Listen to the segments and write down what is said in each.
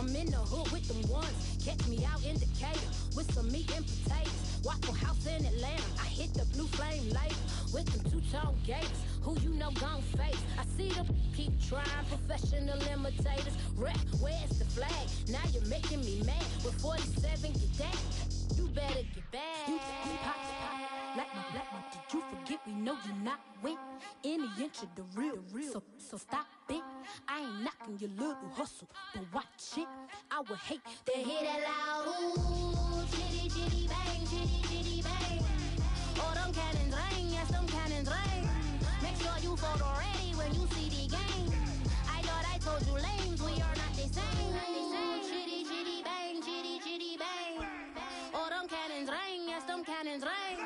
I'm in the hood with them ones. Catch me out in Decatur with some meat and potatoes. Waffle House in Atlanta. I hit the blue flame later with them two-tone gators. Who you know gon' face? I see them keep trying. Professional imitators. Rep, where's the flag? Now you're making me mad. With 47, get that. You better get back. You pop, like my black one. Did you forget we know you not with any inch of the real. So stop it. I ain't knocking your little hustle, but watch it. I would hate to hear that loud. Ooh, chitty, chitty, bang, chitty, chitty, bang. Oh, them cannons ring, yes, them cannons ring. Make sure you photo ready when you see the game. I thought I told you lames, we are not the same. Chitty, chitty, bang, chitty, chitty, bang. Oh, them cannons ring, yes, them cannons ring.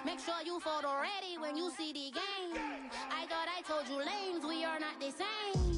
Make sure you photo ready when you see the game. I thought I told you lames, we are not the same.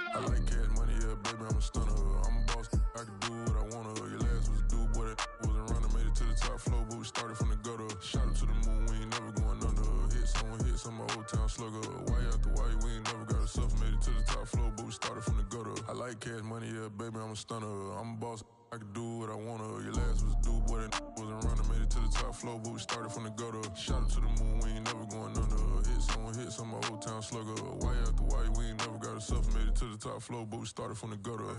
I like cash money, yeah, baby, I'm a stunner. I'm a boss, I can do what I wanna. Your last was a dude, boy, that wasn't running. Made it to the top floor, but we started from the gutter. Shot up to the moon, we ain't never going under. Hit some old town slugger. Why after why, we ain't never got a suffer. Made it to the top floor, but we started from the gutter. I like cash money, yeah, baby, I'm a stunner. I'm a boss, I can do what I wanna. Your last was a dude, boy, that wasn't running. Made it to the top floor, but we started from the gutter. Shot up to the moon, we ain't never going under. Hit some old town slugger. Why after why, we ain't never got a suffer. Made it to the top floor, but we started from the gutter.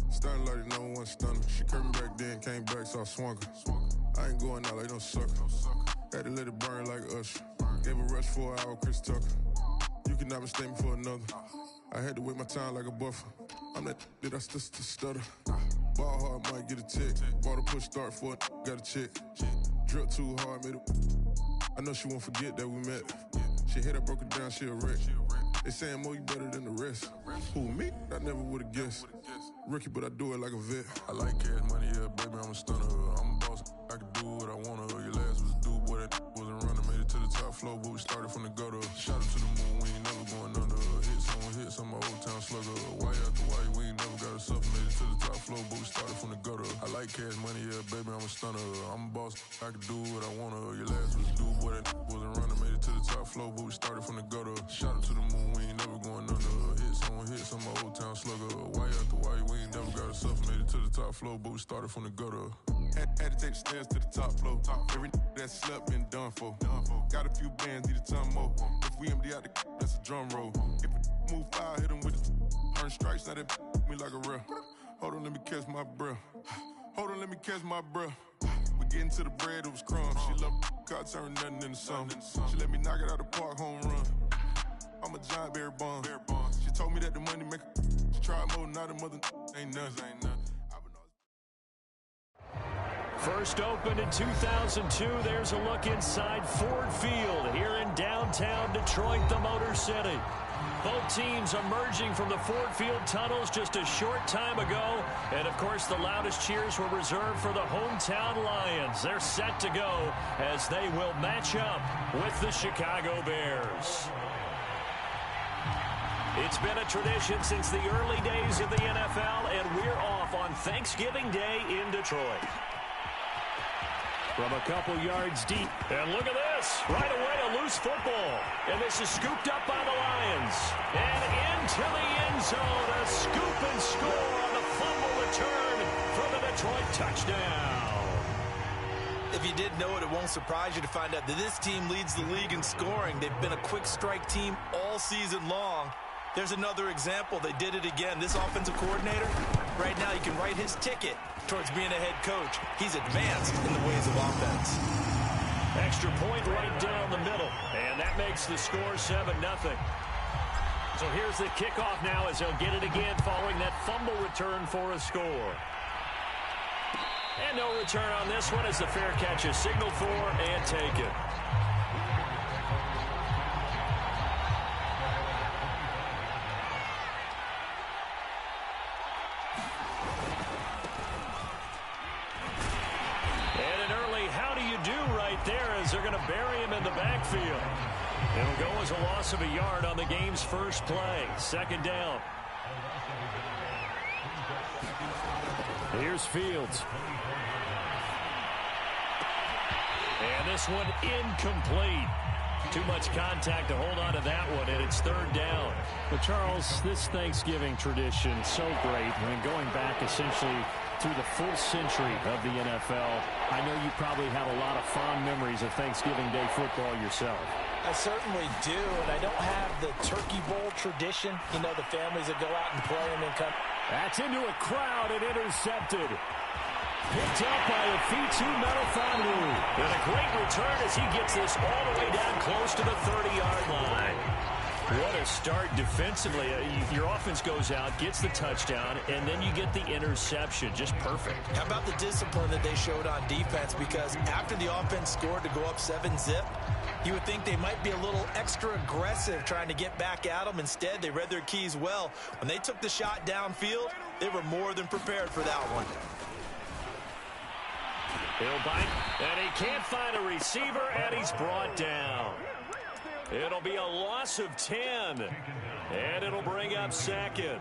Starting like no one stunner. She curved me back then, came back, so I swung her. I ain't going out like no sucker. Had to let it burn like Usher. Gave a rush for an hour, Chris Tucker. You cannot mistake me for another. I had to wait my time like a buffer. I'm that I still stutter. Ball hard, might get a tick. Bought a push start for it, got a chick. Drip too hard, made it. I know she won't forget that we met. She hit, I broke it down, she a wreck. They saying, Mo, you better than the rest. Who, me? I never would've guessed. Rookie, but I do it like a vet. I like cash money, yeah, baby, I'm a stunner. I'm a boss, I can do what I wanna. Your last was a dude, boy, that wasn't running. Made it to the top floor, but we started from the gutter. Shot up to the moon, we ain't never going under. Hit some old town slugger. Why after why, we ain't never got a suffer. Made it to the top floor, but we started from the gutter. I like cash money, yeah, baby, I'm a stunner. I'm a boss, I can do what I wanna. Your last was a dude, boy, that wasn't running. Made it to the top floor, but we started from the gutter. Shot up to the moon, we ain't never going under. Hit some old town slugger. Why after why, we ain't never got a suffer. Made it to the top floor, but we started from the gutter. Had to take the stairs to the top floor. Every that slept been done for. Got a few bands, need a ton more. If we empty out the that's a drum roll. If we move fire, hit them with the earn strikes, now they me like a real. Hold on, let me catch my breath. Hold on, let me catch my breath. We getting to the bread, it was crumbs. She love car, turn nothing into something. She let me knock it out the park, home run. I'm a giant Barry Bonds. She told me that the money make her. She tried more, not a mother ain't nothing. First opened in 2002, there's a look inside Ford Field here in downtown Detroit, the Motor City. Both teams emerging from the Ford Field tunnels just a short time ago. And, of course, the loudest cheers were reserved for the hometown Lions. They're set to go as they will match up with the Chicago Bears. It's been a tradition since the early days of the NFL, and we're off on Thanksgiving Day in Detroit. From a couple yards deep. And look at this. Right away, a loose football. And this is scooped up by the Lions. And into the end zone. A scoop and score on the fumble return for the Detroit touchdown. If you didn't know it, it won't surprise you to find out that this team leads the league in scoring. They've been a quick strike team all season long. There's another example. They did it again. This offensive coordinator, right now, you can write his ticket towards being a head coach. He's advanced in the ways of offense. Extra point right down the middle. And that makes the score 7-0. So here's the kickoff now as they'll get it again following that fumble return for a score. And no return on this one as the fair catch is signaled for and taken. And an early how do you do right there as they're going to bury him in the backfield. It'll go as a loss of a yard on the game's first play. Second down. Here's Fields. And this one incomplete. Too much contact to hold on to that one, and it's third down. But, Charles, this Thanksgiving tradition, so great. I mean, going back essentially through the full century of the NFL, I know you probably have a lot of fond memories of Thanksgiving Day football yourself. I certainly do, and I don't have the Turkey Bowl tradition. You know, the families that go out and play and then come. That's into a crowd and intercepted. Picked up by Afitu Melifonwu. And a great return as he gets this all the way down close to the 30-yard line. What a start defensively. Your offense goes out, gets the touchdown, and then you get the interception. Just perfect. How about the discipline that they showed on defense? Because after the offense scored to go up 7-zip, you would think they might be a little extra aggressive trying to get back at them. Instead, they read their keys well. When they took the shot downfield, they were more than prepared for that one. He'll bite, and he can't find a receiver, and he's brought down. It'll be a loss of 10, and it'll bring up second.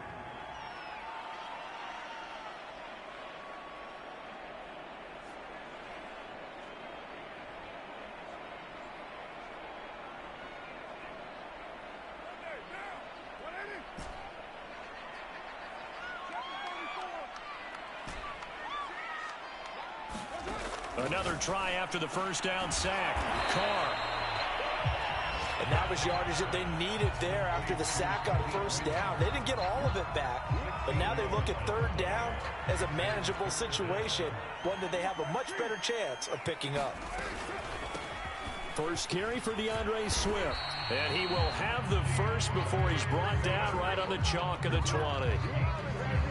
Another try after the first down sack. Carr. And that was yardage that they needed there after the sack on first down. They didn't get all of it back, but now they look at third down as a manageable situation, one that they have a much better chance of picking up. First carry for DeAndre Swift. And he will have the first before he's brought down right on the chalk of the 20.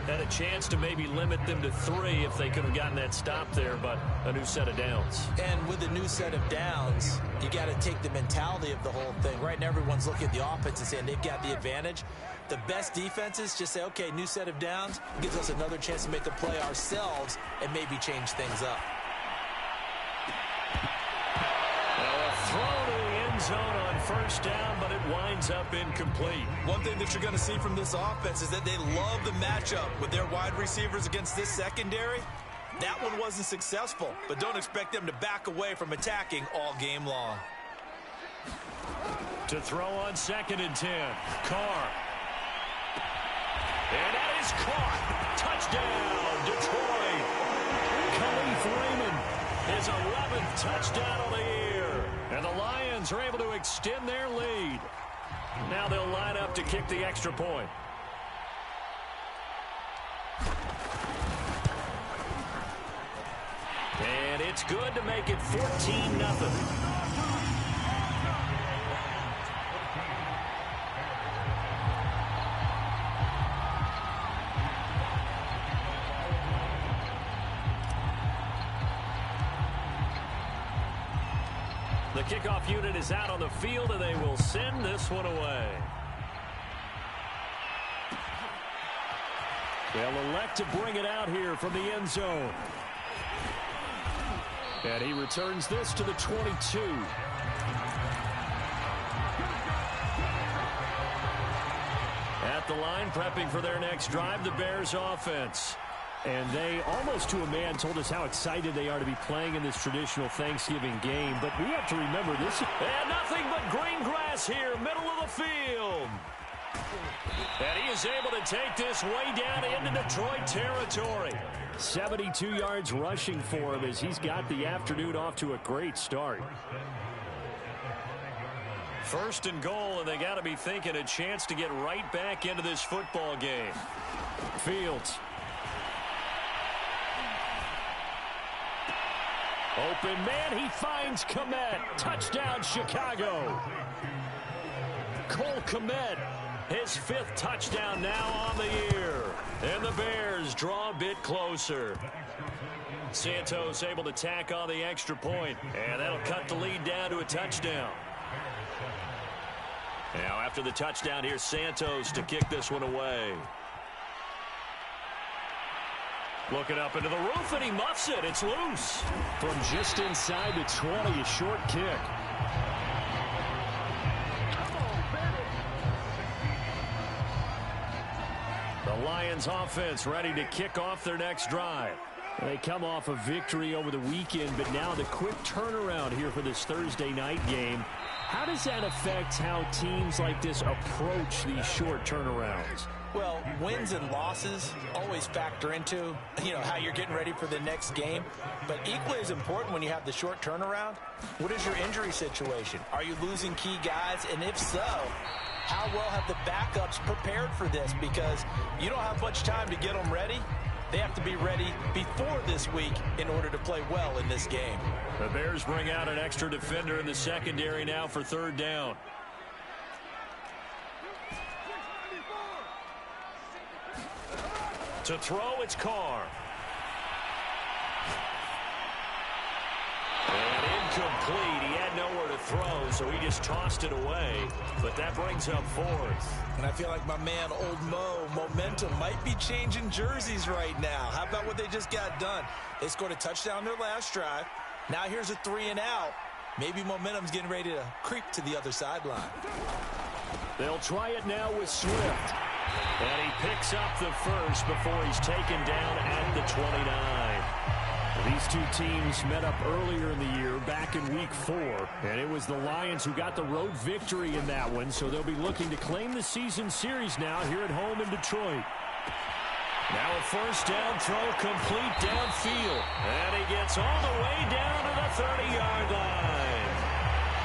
Had a chance to maybe limit them to 3 if they could have gotten that stop there, but a new set of downs. And with a new set of downs, you got to take the mentality of the whole thing. Right now, everyone's looking at the offense and saying they've got the advantage. The best defenses just say, okay, new set of downs gives us another chance to make a play ourselves and maybe change things up. Throw to the end zone on first down, but it winds up incomplete. One thing that you're going to see from this offense is that they love the matchup with their wide receivers against this secondary. That one wasn't successful, but don't expect them to back away from attacking all game long. To throw on 2nd and 10. Carr. And that is caught. Touchdown, Detroit. Khalif Raymond, his 11th touchdown of the year. And the Lions are able to extend their lead. Now they'll line up to kick the extra point. And it's good to make it 14-0. The kickoff unit is out on the field, and they will send this one away. They'll elect to bring it out here from the end zone. And he returns this to the 22. At the line, prepping for their next drive, the Bears offense. And they, almost to a man, told us how excited they are to be playing in this traditional Thanksgiving game. But we have to remember this. And nothing but green grass here, middle of the field. And he is able to take this way down into Detroit territory. 72 yards rushing for him as he's got the afternoon off to a great start. First and goal, and they got to be thinking a chance to get right back into this football game. Fields. Open man, he finds Kmet. Touchdown, Chicago. Cole Kmet His 5th touchdown now on the year. And the Bears draw a bit closer. Santos able to tack on the extra point, and that'll cut the lead down to a touchdown. Now after the touchdown, here's Santos to kick this one away. Looking up into the roof, and he muffs it. It's loose. From just inside the 20, a short kick. The Lions offense ready to kick off their next drive. They come off a victory over the weekend, but now the quick turnaround here for this Thursday night game. How does that affect how teams like this approach these short turnarounds? Well, wins and losses always factor into, how you're getting ready for the next game. But equally as important when you have the short turnaround, what is your injury situation? Are you losing key guys? And if so, how well have the backups prepared for this? Because you don't have much time to get them ready. They have to be ready before this week in order to play well in this game. The Bears bring out an extra defender in the secondary now for 3rd down. To throw, it's Carr. And incomplete. He had nowhere to throw, so he just tossed it away. But that brings up 4th. And I feel like my man, Old Mo, momentum might be changing jerseys right now. How about what they just got done? They scored a touchdown their last drive. Now here's a 3 and out. Maybe momentum's getting ready to creep to the other sideline. They'll try it now with Swift. And he picks up the first before he's taken down at the 29. These two teams met up earlier in the year, back in Week 4, and it was the Lions who got the road victory in that one, so they'll be looking to claim the season series now here at home in Detroit. Now a 1st down throw complete downfield, and he gets all the way down to the 30-yard line.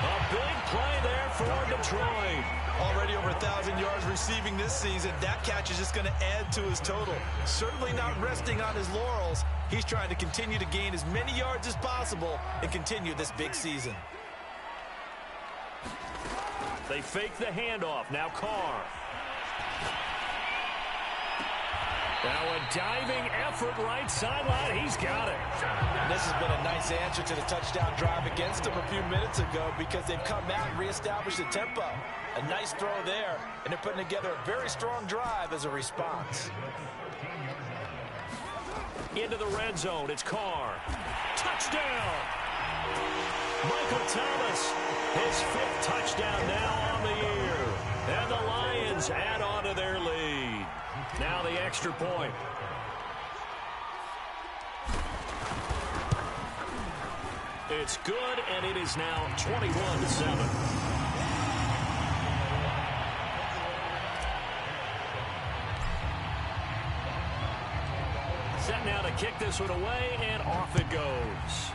A big play there for Detroit. Already over 1,000 yards receiving this season. That catch is just going to add to his total. Certainly not resting on his laurels. He's trying to continue to gain as many yards as possible and continue this big season. They fake the handoff. Now Carr. Now a diving effort right sideline. He's got it. And this has been a nice answer to the touchdown drive against them a few minutes ago because they've come out and reestablished the tempo. A nice throw there, and they're putting together a very strong drive as a response. Into the red zone. It's Carr. Touchdown! Michael Thomas, his 5th touchdown now on the year. And the Lions add on to their lead. Now the extra point. It's good, and it is now 21-7. Set now to kick this one away, and off it goes.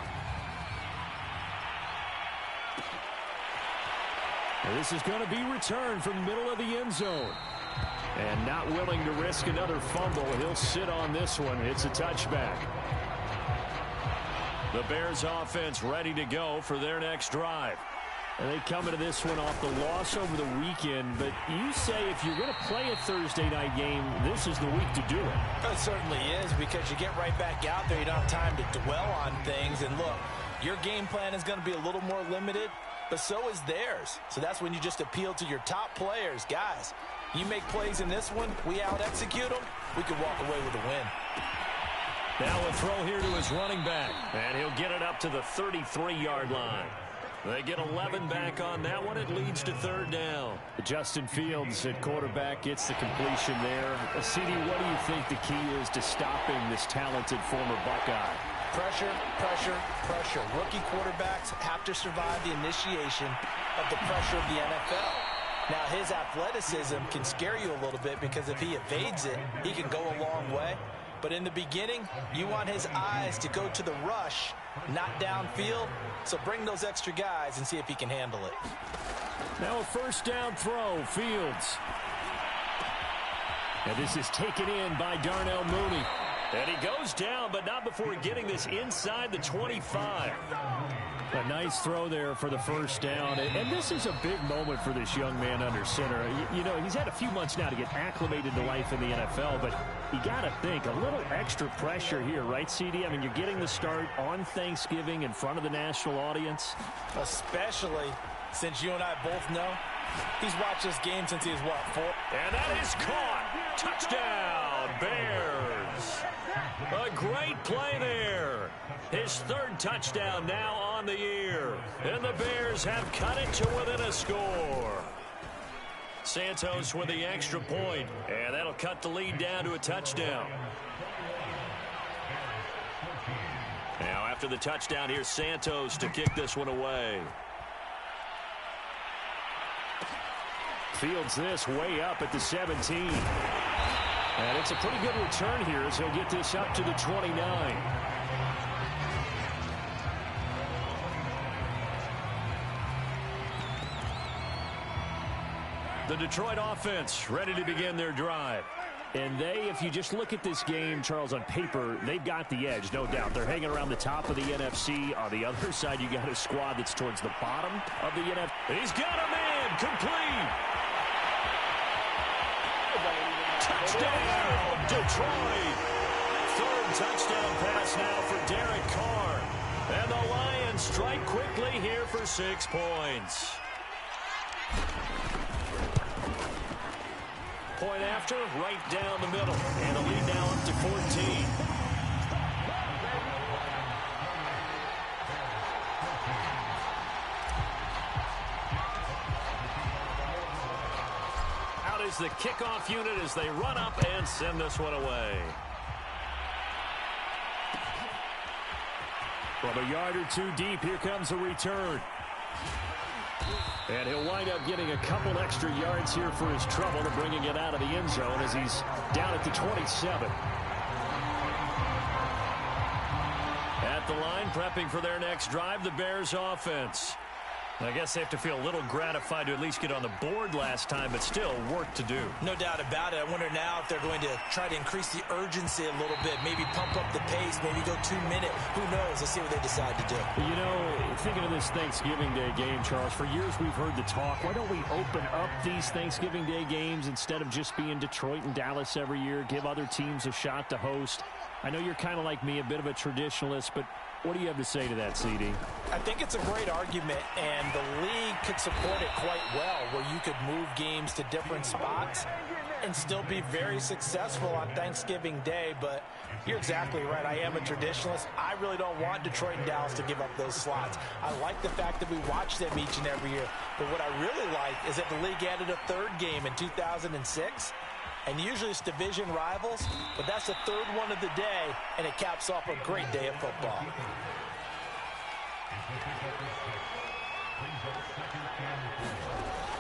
And this is going to be returned from the middle of the end zone. And not willing to risk another fumble, he'll sit on this one. It's a touchback. The Bears offense ready to go for their next drive. And they come into this one off the loss over the weekend, but you say if you're going to play a Thursday night game, this is the week to do it. It certainly is, because you get right back out there. You don't have time to dwell on things. And look, your game plan is going to be a little more limited, but so is theirs. So that's when you just appeal to your top players. Guys, you make plays in this one, we out-execute them, we can walk away with a win. Now a throw here to his running back, and he'll get it up to the 33-yard line. They get 11 back on that one. It leads to 3rd down. Justin Fields at quarterback gets the completion there. CD, what do you think the key is to stopping this talented former Buckeye? Pressure, pressure, pressure. Rookie quarterbacks have to survive the initiation of the pressure of the NFL. Now, his athleticism can scare you a little bit because if he evades it, he can go a long way. But in the beginning, you want his eyes to go to the rush, not downfield. So bring those extra guys and see if he can handle it. Now a 1st down throw, Fields. And this is taken in by Darnell Mooney. And he goes down, but not before getting this inside the 25. A nice throw there for the first down. And this is a big moment for this young man under center. You know, he's had a few months now to get acclimated to life in the NFL, but you got to think, a little extra pressure here, right, CD? I mean, you're getting the start on Thanksgiving in front of the national audience. Especially since you and I both know he's watched this game since he was, what, 4? And that is caught. Touchdown, Bears. A great play there. His third touchdown now on the year. And the Bears have cut it to within a score. Santos with the extra point. And that'll cut the lead down to a touchdown. Now after the touchdown, here's Santos to kick this one away. Fields this way up at the 17. And it's a pretty good return here as he'll get this up to the 29. The Detroit offense ready to begin their drive. And they, if you just look at this game, Charles, on paper, they've got the edge, no doubt. They're hanging around the top of the NFC. On the other side, you got a squad that's towards the bottom of the NFC. He's got a man complete. Touchdown, Detroit. Third touchdown pass now for Derek Carr. And the Lions strike quickly here for 6 points. Point after, right down the middle. And the lead now up to 14. Out is the kickoff unit as they run up and send this one away. From a yard or two deep, here comes a return. And he'll wind up getting a couple extra yards here for his trouble and bringing it out of the end zone as he's down at the 27. At the line, prepping for their next drive, the Bears offense. I guess they have to feel a little gratified to at least get on the board last time, but still work to do. No doubt about it. I wonder now if they're going to try to increase the urgency a little bit, maybe pump up the pace, maybe go 2 minute. Who knows? Let's see what they decide to do. You know, thinking of this Thanksgiving Day game, Charles, for years we've heard the talk, why don't we open up these Thanksgiving Day games instead of just being Detroit and Dallas every year, give other teams a shot to host? I know you're kind of like me, a bit of a traditionalist, but what do you have to say to that, CD? I think it's a great argument, and the league could support it quite well, where you could move games to different spots and still be very successful on Thanksgiving Day. But you're exactly right. I am a traditionalist. I really don't want Detroit and Dallas to give up those slots. I like the fact that we watch them each and every year. But what I really like is that the league added a third game in 2006. And usually it's division rivals, but that's the third one of the day, and it caps off a great day of football.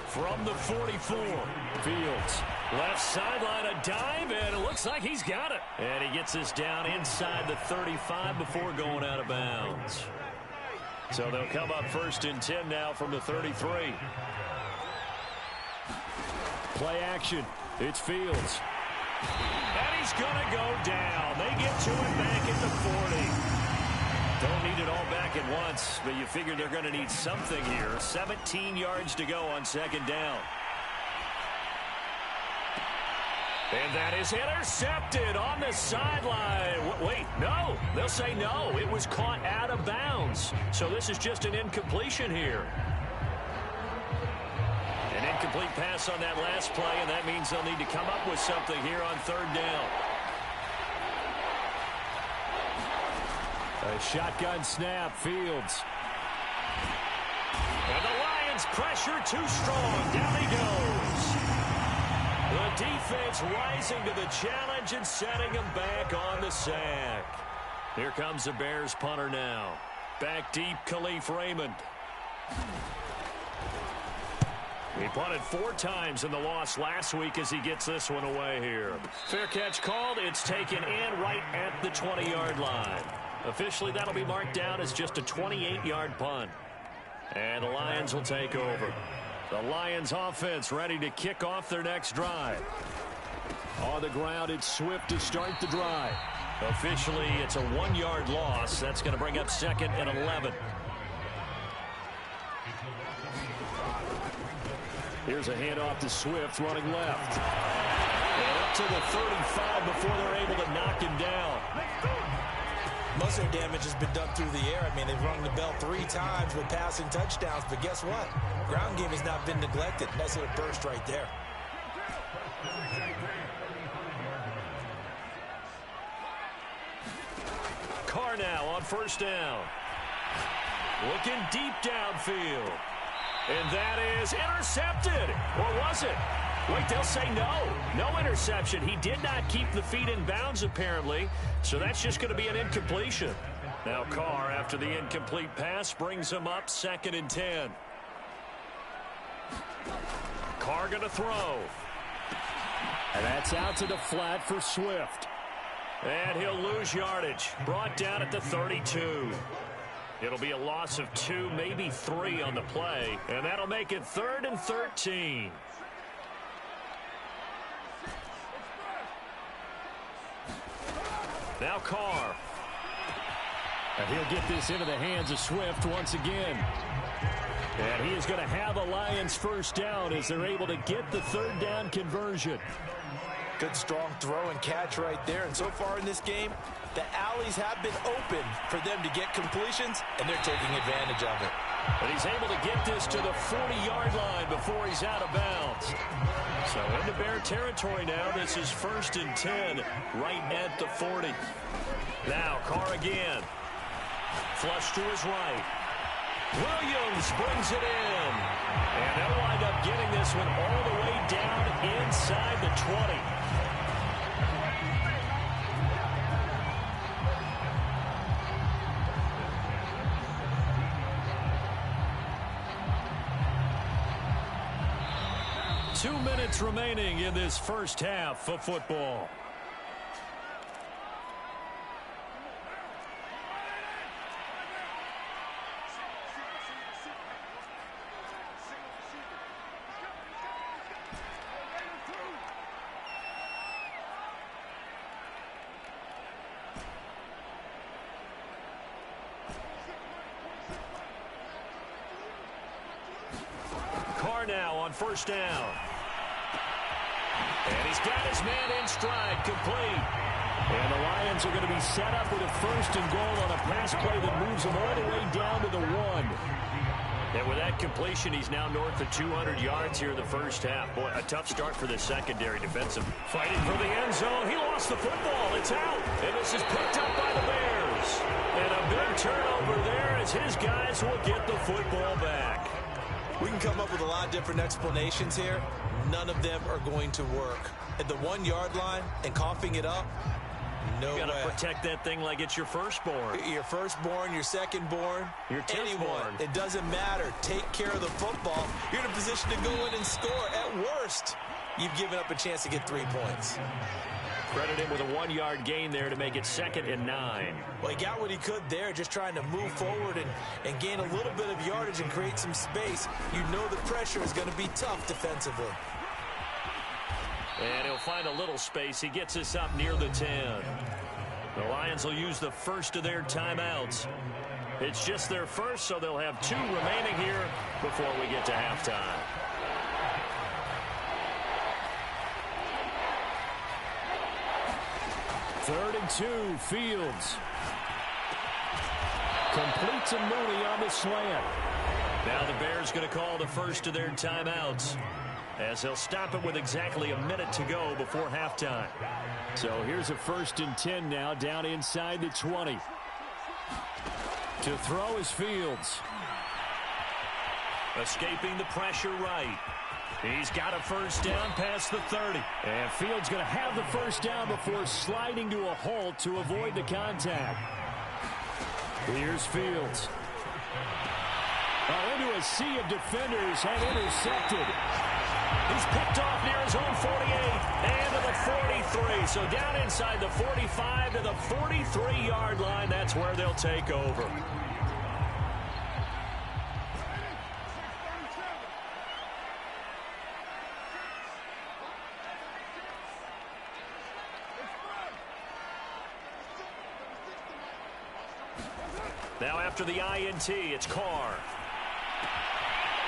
From the 44, Fields. Left sideline, a dive, and it looks like he's got it. And he gets this down inside the 35 before going out of bounds. So they'll come up 1st and 10 now from the 33. Play action. It's Fields. And he's going to go down. They get to it back at the 40. Don't need it all back at once, but you figure they're going to need something here. 17 yards to go on 2nd down. And that is intercepted on the sideline. Wait, no. They'll say no. It was caught out of bounds. So this is just an incompletion here. An incomplete pass on that last play, and that means they'll need to come up with something here on 3rd down. A shotgun snap, Fields. And the Lions pressure too strong. Down he goes. The defense rising to the challenge and setting him back on the sack. Here comes the Bears punter now. Back deep, Khalif Raymond. He punted 4 times in the loss last week as he gets this one away here. Fair catch called. It's taken in right at the 20-yard line. Officially, that'll be marked down as just a 28-yard punt. And the Lions will take over. The Lions offense ready to kick off their next drive. On the ground, it's Swift to start the drive. Officially, it's a 1-yard loss. That's going to bring up 2nd and 11. Here's a handoff to Swift running left. And up to the 35 before they're able to knock him down. Most of their damage has been done through the air. I mean, they've rung the bell 3 times with passing touchdowns, but guess what? Ground game has not been neglected. Nice little burst right there. Carr now on first down. Looking deep downfield. And that is intercepted. Or was it? Wait, they'll say no. No interception. He did not keep the feet in bounds, apparently. So that's just going to be an incompletion. Now Carr, after the incomplete pass, brings him up 2nd and 10. Carr going to throw. And that's out to the flat for Swift. And he'll lose yardage. Brought down at the 32. It'll be a loss of 2, maybe 3 on the play. And that'll make it 3rd and 13. Now Carr. And he'll get this into the hands of Swift once again. And he is going to have a Lions first down as they're able to get the 3rd down conversion. Good strong throw and catch right there. And so far in this game, the alleys have been open for them to get completions, and they're taking advantage of it. But he's able to get this to the 40-yard line before he's out of bounds. So into Bear territory now. This is 1st and 10 right at the 40. Now Carr again. Flush to his right. Williams brings it in. And they'll wind up getting this one all the way down inside the 20. Two minutes remaining in this first half of football. Carr now on first down. And he's got his man in stride, complete. And the Lions are going to be set up with a 1st and goal on a pass play that moves them all the way down to the 1. And with that completion, he's now north of 200 yards here in the first half. Boy, a tough start for the secondary defensive. Fighting for the end zone. He lost the football. It's out. And this is picked up by the Bears. And a big turnover there as his guys will get the football back. We can come up with a lot of different explanations here. None of them are going to work. At the 1-yard line and coughing it up, no way. You got to protect that thing like it's your firstborn. Your firstborn, your secondborn, your anyone. It doesn't matter. Take care of the football. You're in a position to go in and score. At worst, you've given up a chance to get 3 points. Credit him with a 1-yard gain there to make it 2nd and 9. Well, he got what he could there, just trying to move forward and gain a little bit of yardage and create some space. You know the pressure is going to be tough defensively. And he'll find a little space. He gets us up near the 10. The Lions will use the first of their timeouts. It's just their first, so they'll have 2 remaining here before we get to halftime. Third and 2, Fields. Complete to Mooney on the slant. Now the Bears going to call the first of their timeouts, as they'll stop it with exactly a minute to go before halftime. So here's a 1st and 10 now, down inside the 20. To throw is Fields. Escaping the pressure right. He's got a first down past the 30. And Fields going to have the first down before sliding to a halt to avoid the contact. Here's Fields. Into a sea of defenders and intercepted. He's picked off near his own 48 and to the 43. So down inside the 45 to the 43-yard line. That's where they'll take over. Now after the INT, it's Carr.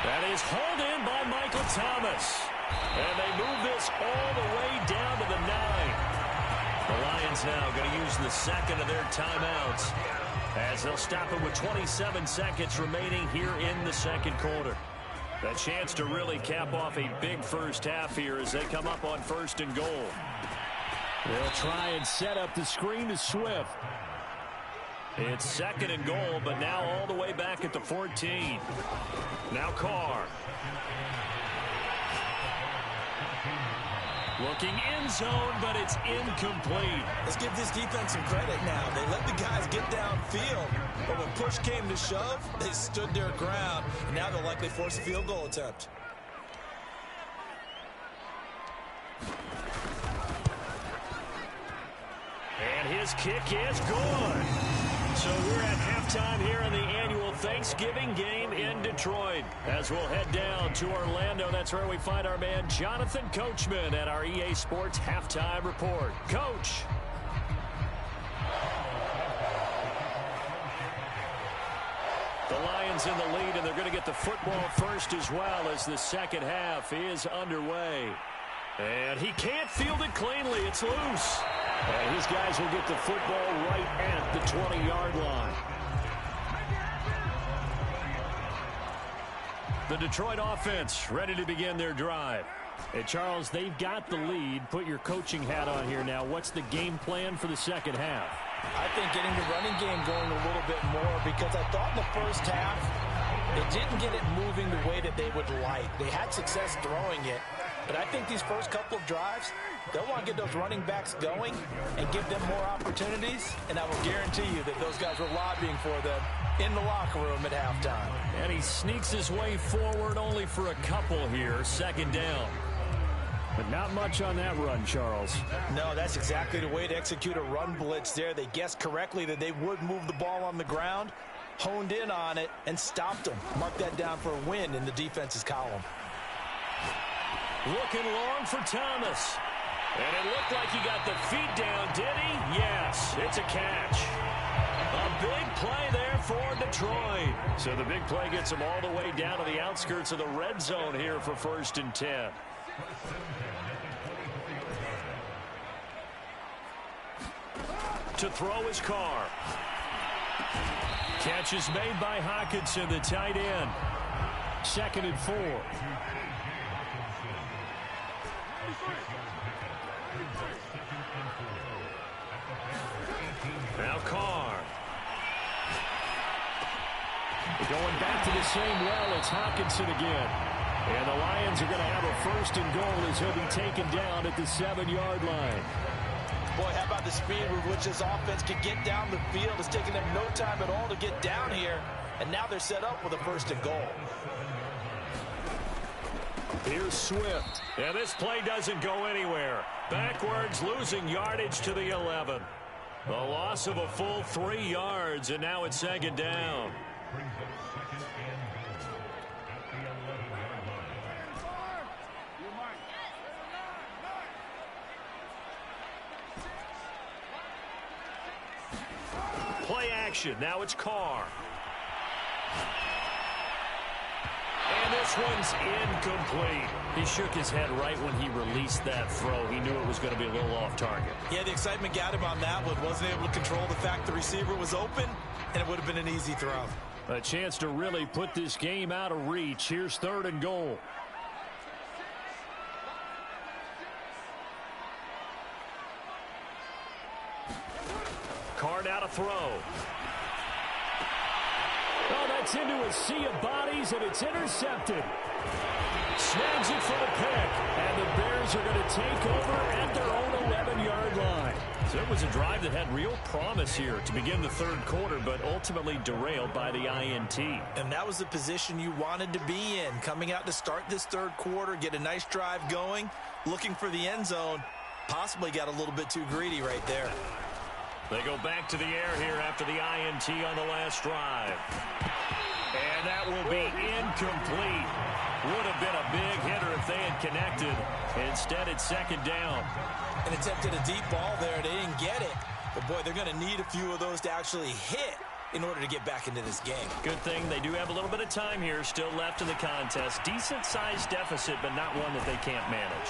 That is hauled in by Michael Thomas. And they move this all the way down to the 9. The Lions now going to use the second of their timeouts as they'll stop it with 27 seconds remaining here in the second quarter. A chance to really cap off a big first half here as they come up on 1st and goal. They'll try and set up the screen to Swift. It's 2nd and goal, but now all the way back at the 14. Now Carr. Looking end zone, but it's incomplete. Let's give this defense some credit now. They let the guys get downfield, but when push came to shove, they stood their ground, and now they'll likely force a field goal attempt. And his kick is good. So we're at halftime here in the annual Thanksgiving game in Detroit. As we'll head down to Orlando, that's where we find our man Jonathan Coachman at our EA Sports Halftime Report. Coach. The Lions in the lead, and they're going to get the football first as well as the second half is underway. And he can't field it cleanly. It's loose. And his guys will get the football right at the 20-yard line. The Detroit offense ready to begin their drive. Hey, Charles, they've got the lead. Put your coaching hat on here now. What's the game plan for the second half? I think getting the running game going a little bit more, because I thought in the first half they didn't get it moving the way that they would like. They had success throwing it, but I think these first couple of drives, they'll want to get those running backs going and give them more opportunities, and I will guarantee you that those guys were lobbying for them in the locker room at halftime. And he sneaks his way forward only for a couple here, 2nd down. But not much on that run, Charles. No, that's exactly the way to execute a run blitz there. They guessed correctly that they would move the ball on the ground, honed in on it, and stopped them. Mark that down for a win in the defense's column. Looking long for Thomas. And it looked like he got the feet down, did he? Yes, it's a catch. A big play there for Detroit. So the big play gets them all the way down to the outskirts of the red zone here for 1st and 10. To throw his Carr. Catch is made by Hockenson, the tight end. 2nd and 4. Now Carr. Going back to the same well, it's Hockenson again. And the Lions are going to have a 1st and goal as he'll be taken down at the 7-yard line. Boy, how about the speed with which this offense can get down the field? It's taking them no time at all to get down here. And now they're set up with a 1st and goal. Here's Swift. And this play doesn't go anywhere. Backwards, losing yardage to the 11. A loss of a full 3 yards, and now it's 2nd down. Play action. Now it's Carr. And this one's incomplete. He shook his head right when he released that throw. He knew it was going to be a little off target. Yeah, the excitement got him on that one. Wasn't able to control the fact the receiver was open, and it would have been an easy throw. A chance to really put this game out of reach. Here's 3rd and goal. Carr now to throw. Oh, that's into a sea of bodies, and it's intercepted. Snags it for the pick, and the Bears are going to take over at their own 11-yard line. So it was a drive that had real promise here to begin the 3rd quarter, but ultimately derailed by the INT. And that was the position you wanted to be in, coming out to start this 3rd quarter, get a nice drive going, looking for the end zone. Possibly got a little bit too greedy right there. They go back to the air here after the INT on the last drive. And that will be incomplete. Would have been a big hitter if they had connected. Instead, it's 2nd down. And attempted a deep ball there. They didn't get it. But, boy, they're going to need a few of those to actually hit in order to get back into this game. Good thing they do have a little bit of time here still left in the contest. Decent-sized deficit, but not one that they can't manage.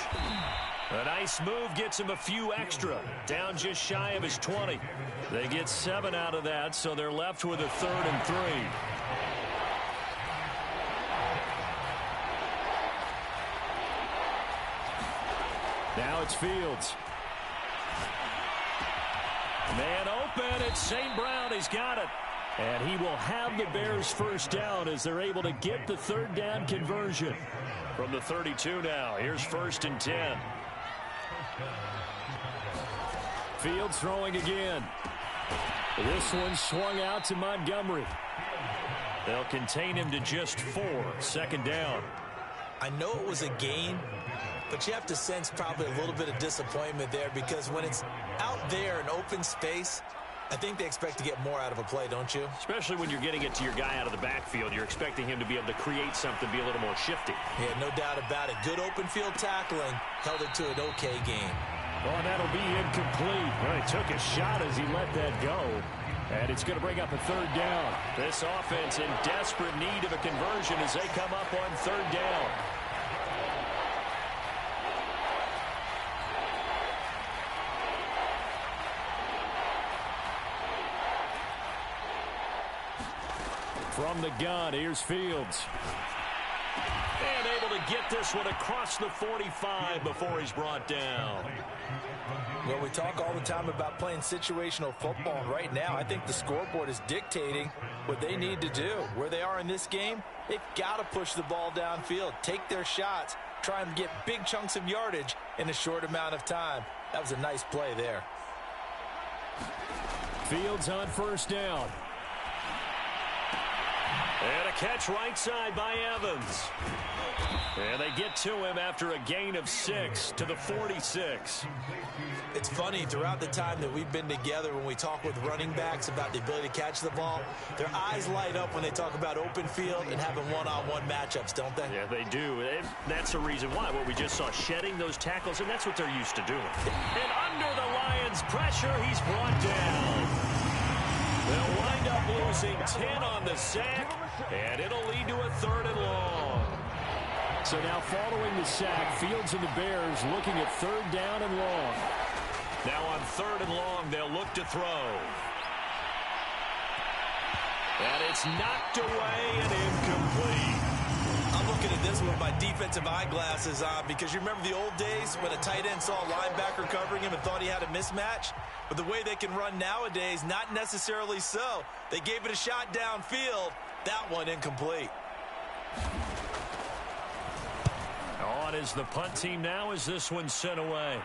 A nice move gets him a few extra. Down just shy of his 20. They get 7 out of that, so they're left with a 3rd and 3. Now it's Fields. Man open, it's St. Brown. He's got it. And he will have the Bears first down as they're able to get the 3rd down conversion. From the 32 now, here's 1st and 10. Fields throwing again. This one swung out to Montgomery. They'll contain him to just 4. 2nd down. I know it was a gain, but you have to sense probably a little bit of disappointment there because when it's out there in open space, I think they expect to get more out of a play, don't you? Especially when you're getting it to your guy out of the backfield. You're expecting him to be able to create something, be a little more shifty. Yeah, no doubt about it. Good open field tackling. Held it to an okay game. Oh, that'll be incomplete. Well, he took a shot as he let that go. And it's going to bring up a 3rd down. This offense in desperate need of a conversion as they come up on 3rd down. From the gun, here's Fields. And able to get this one across the 45 before he's brought down. Well, we talk all the time about playing situational football, and right now I think the scoreboard is dictating what they need to do. Where they are in this game, they've got to push the ball downfield, take their shots, try and get big chunks of yardage in a short amount of time. That was a nice play there. Fields on 1st down. And a catch right side by Evans. And they get to him after a gain of 6 to the 46. It's funny, throughout the time that we've been together, when we talk with running backs about the ability to catch the ball, their eyes light up when they talk about open field and having one-on-one matchups, don't they? Yeah, they do. That's the reason why. What we just saw, shedding those tackles, and that's what they're used to doing. And under the Lions' pressure, he's brought down. They'll wind up losing 10 on the sack, and it'll lead to a 3rd and long. So now following the sack, Fields and the Bears looking at 3rd down and long. Now on 3rd and long, they'll look to throw. And it's knocked away and incomplete. I'm looking at this with my defensive eyeglasses on because you remember the old days when a tight end saw a linebacker covering him and thought he had a mismatch? But the way they can run nowadays, not necessarily so. They gave it a shot downfield. That one incomplete. On is the punt team now as this one's sent away.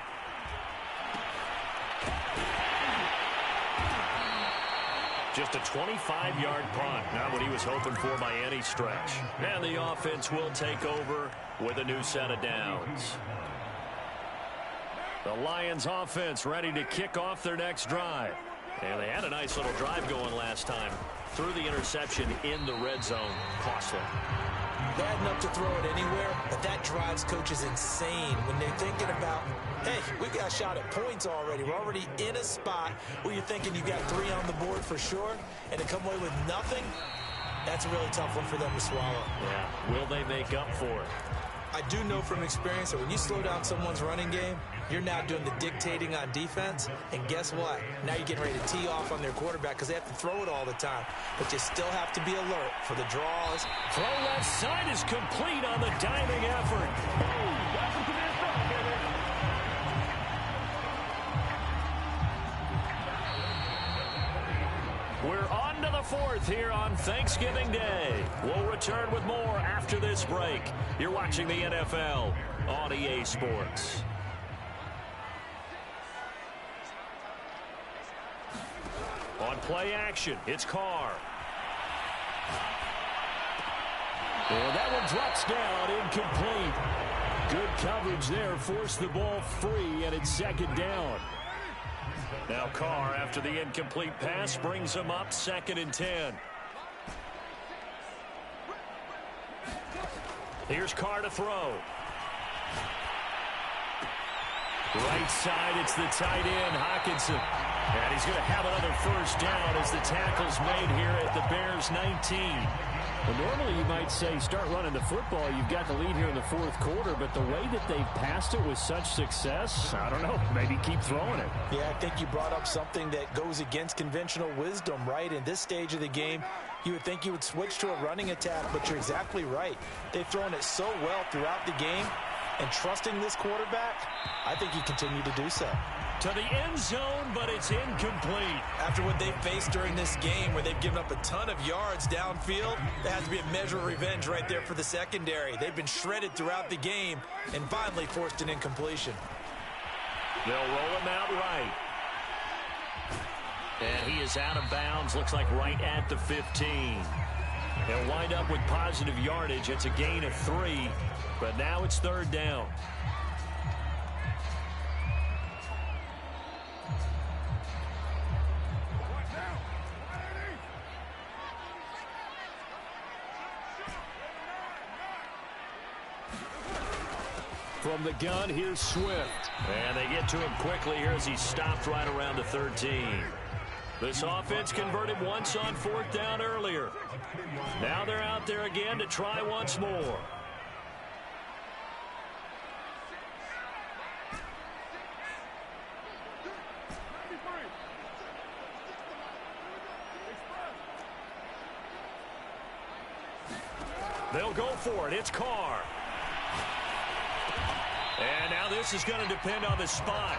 Just a 25-yard punt. Not what he was hoping for by any stretch. And the offense will take over with a new set of downs. The Lions offense ready to kick off their next drive. And they had a nice little drive going last time. Threw the interception in the red zone. Costly. Bad enough to throw it anywhere, but that drives coaches insane when they're thinking about, hey, we got a shot at points already. We're already in a spot where you're thinking you got 3 on the board for sure, and to come away with nothing, that's a really tough one for them to swallow. Yeah, will they make up for it? I do know from experience that when you slow down someone's running game, you're now doing the dictating on defense, and guess what? Now you're getting ready to tee off on their quarterback because they have to throw it all the time. But you still have to be alert for the draws. Throw left side is complete on the diving effort. We're on to the 4th here on Thanksgiving Day. We'll return with more after this break. You're watching the NFL on EA Sports. On play action, it's Carr. And that one drops down, incomplete. Good coverage there, forced the ball free, and it's 2nd down. Now Carr, after the incomplete pass, brings him up 2nd and 10. Here's Carr to throw. Right side, it's the tight end, Hockenson. And he's going to have another first down as the tackle's made here at the Bears 19. Well, normally you might say start running the football. You've got the lead here in the fourth quarter, but the way that they've passed it with such success, I don't know, maybe keep throwing it. Yeah, I think you brought up something that goes against conventional wisdom, right? In this stage of the game, you would think you would switch to a running attack, but you're exactly right. They've thrown it so well throughout the game, and trusting this quarterback, I think you continue to do so. To the end zone, but it's incomplete. After what they faced during this game where they've given up a ton of yards downfield, there has to be a measure of revenge right there for the secondary. They've been shredded throughout the game and finally forced an incompletion. They'll roll him out right. And he is out of bounds, looks like right at the 15. They'll wind up with positive yardage. It's a gain of 3, but now it's third down. From the gun, here's Swift. And they get to him quickly here as he stopped right around the 13. This offense converted once on fourth down earlier. Now they're out there again to try once more. They'll go for it. It's Carr. And now this is going to depend on the spot.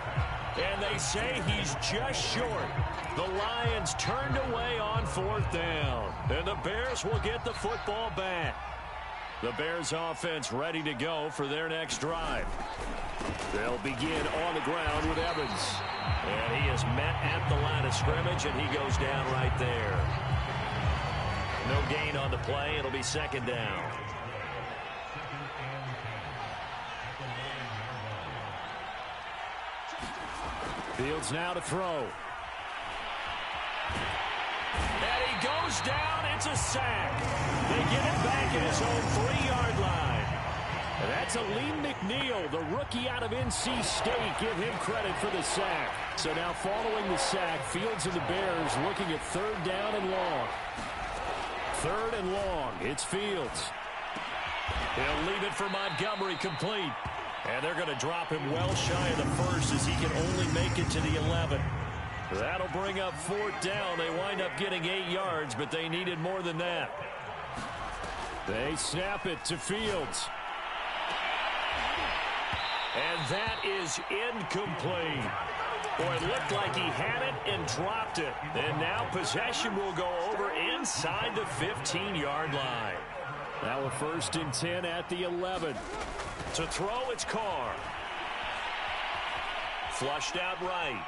And they say he's just short. The Lions turned away on fourth down. And the Bears will get the football back. The Bears offense ready to go for their next drive. They'll begin on the ground with Evans. And he is met at the line of scrimmage, and he goes down right there. No gain on the play. It'll be second down. Fields now to throw. And he goes down. It's a sack. They get it back at his own 3-yard line. And that's Aleem McNeil, the rookie out of NC State. Give him credit for the sack. So now following the sack, Fields and the Bears looking at third down and long. Third and long. It's Fields. He'll leave it for Montgomery, complete. And they're going to drop him well shy of the first as he can only make it to the 11. That'll bring up fourth down. They wind up getting 8 yards, but they needed more than that. They snap it to Fields. And that is incomplete. Boy, it looked like he had it and dropped it. And now possession will go over inside the 15-yard line. Now a 1st and 10 at the 11. To throw, it's Carr. Flushed out right.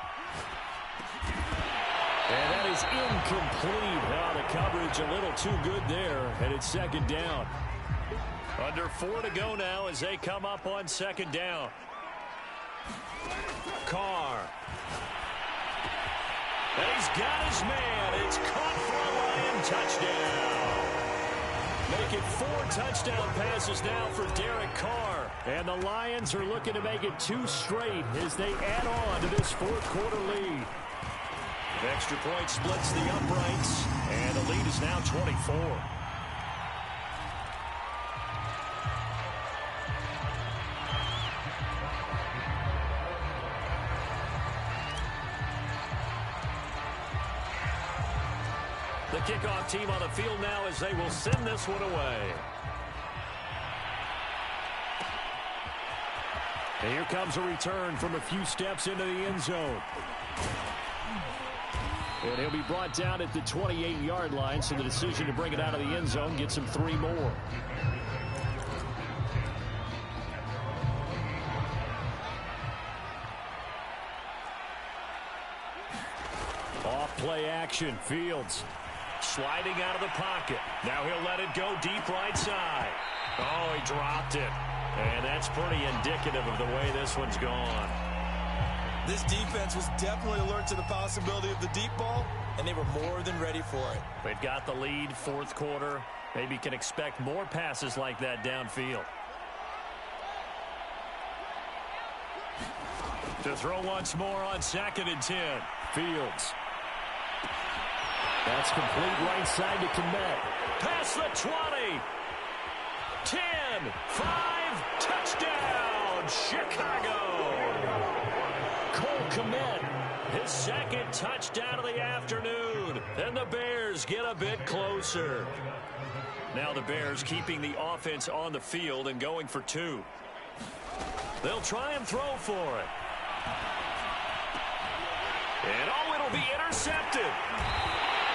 And that is incomplete. Now the coverage a little too good there, and it's second down. Under 4 to go now as they come up on second down. Carr. And he's got his man. It's caught for a Lion touchdown. Make it 4 touchdown passes now for Derek Carr. And the Lions are looking to make it 2 straight as they add on to this fourth quarter lead. Extra point splits the uprights, and the lead is now 24. The kickoff team on the field now as they will send this one away. And here comes a return from a few steps into the end zone. And he'll be brought down at the 28-yard line, so the decision to bring it out of the end zone gets him 3 more. Off play action, Fields. Sliding out of the pocket. Now he'll let it go deep right side. Oh, he dropped it. And that's pretty indicative of the way this one's gone. This defense was definitely alert to the possibility of the deep ball, and they were more than ready for it. They've got the lead, fourth quarter. Maybe can expect more passes like that downfield. To throw once more on 2nd and 10. Fields. That's complete right side to Kmet. Past the 20. 10. 5. Touchdown, Chicago. Cole Kmet. His 2nd touchdown of the afternoon. And the Bears get a bit closer. Now the Bears keeping the offense on the field and going for 2. They'll try and throw for it. And it'll be intercepted.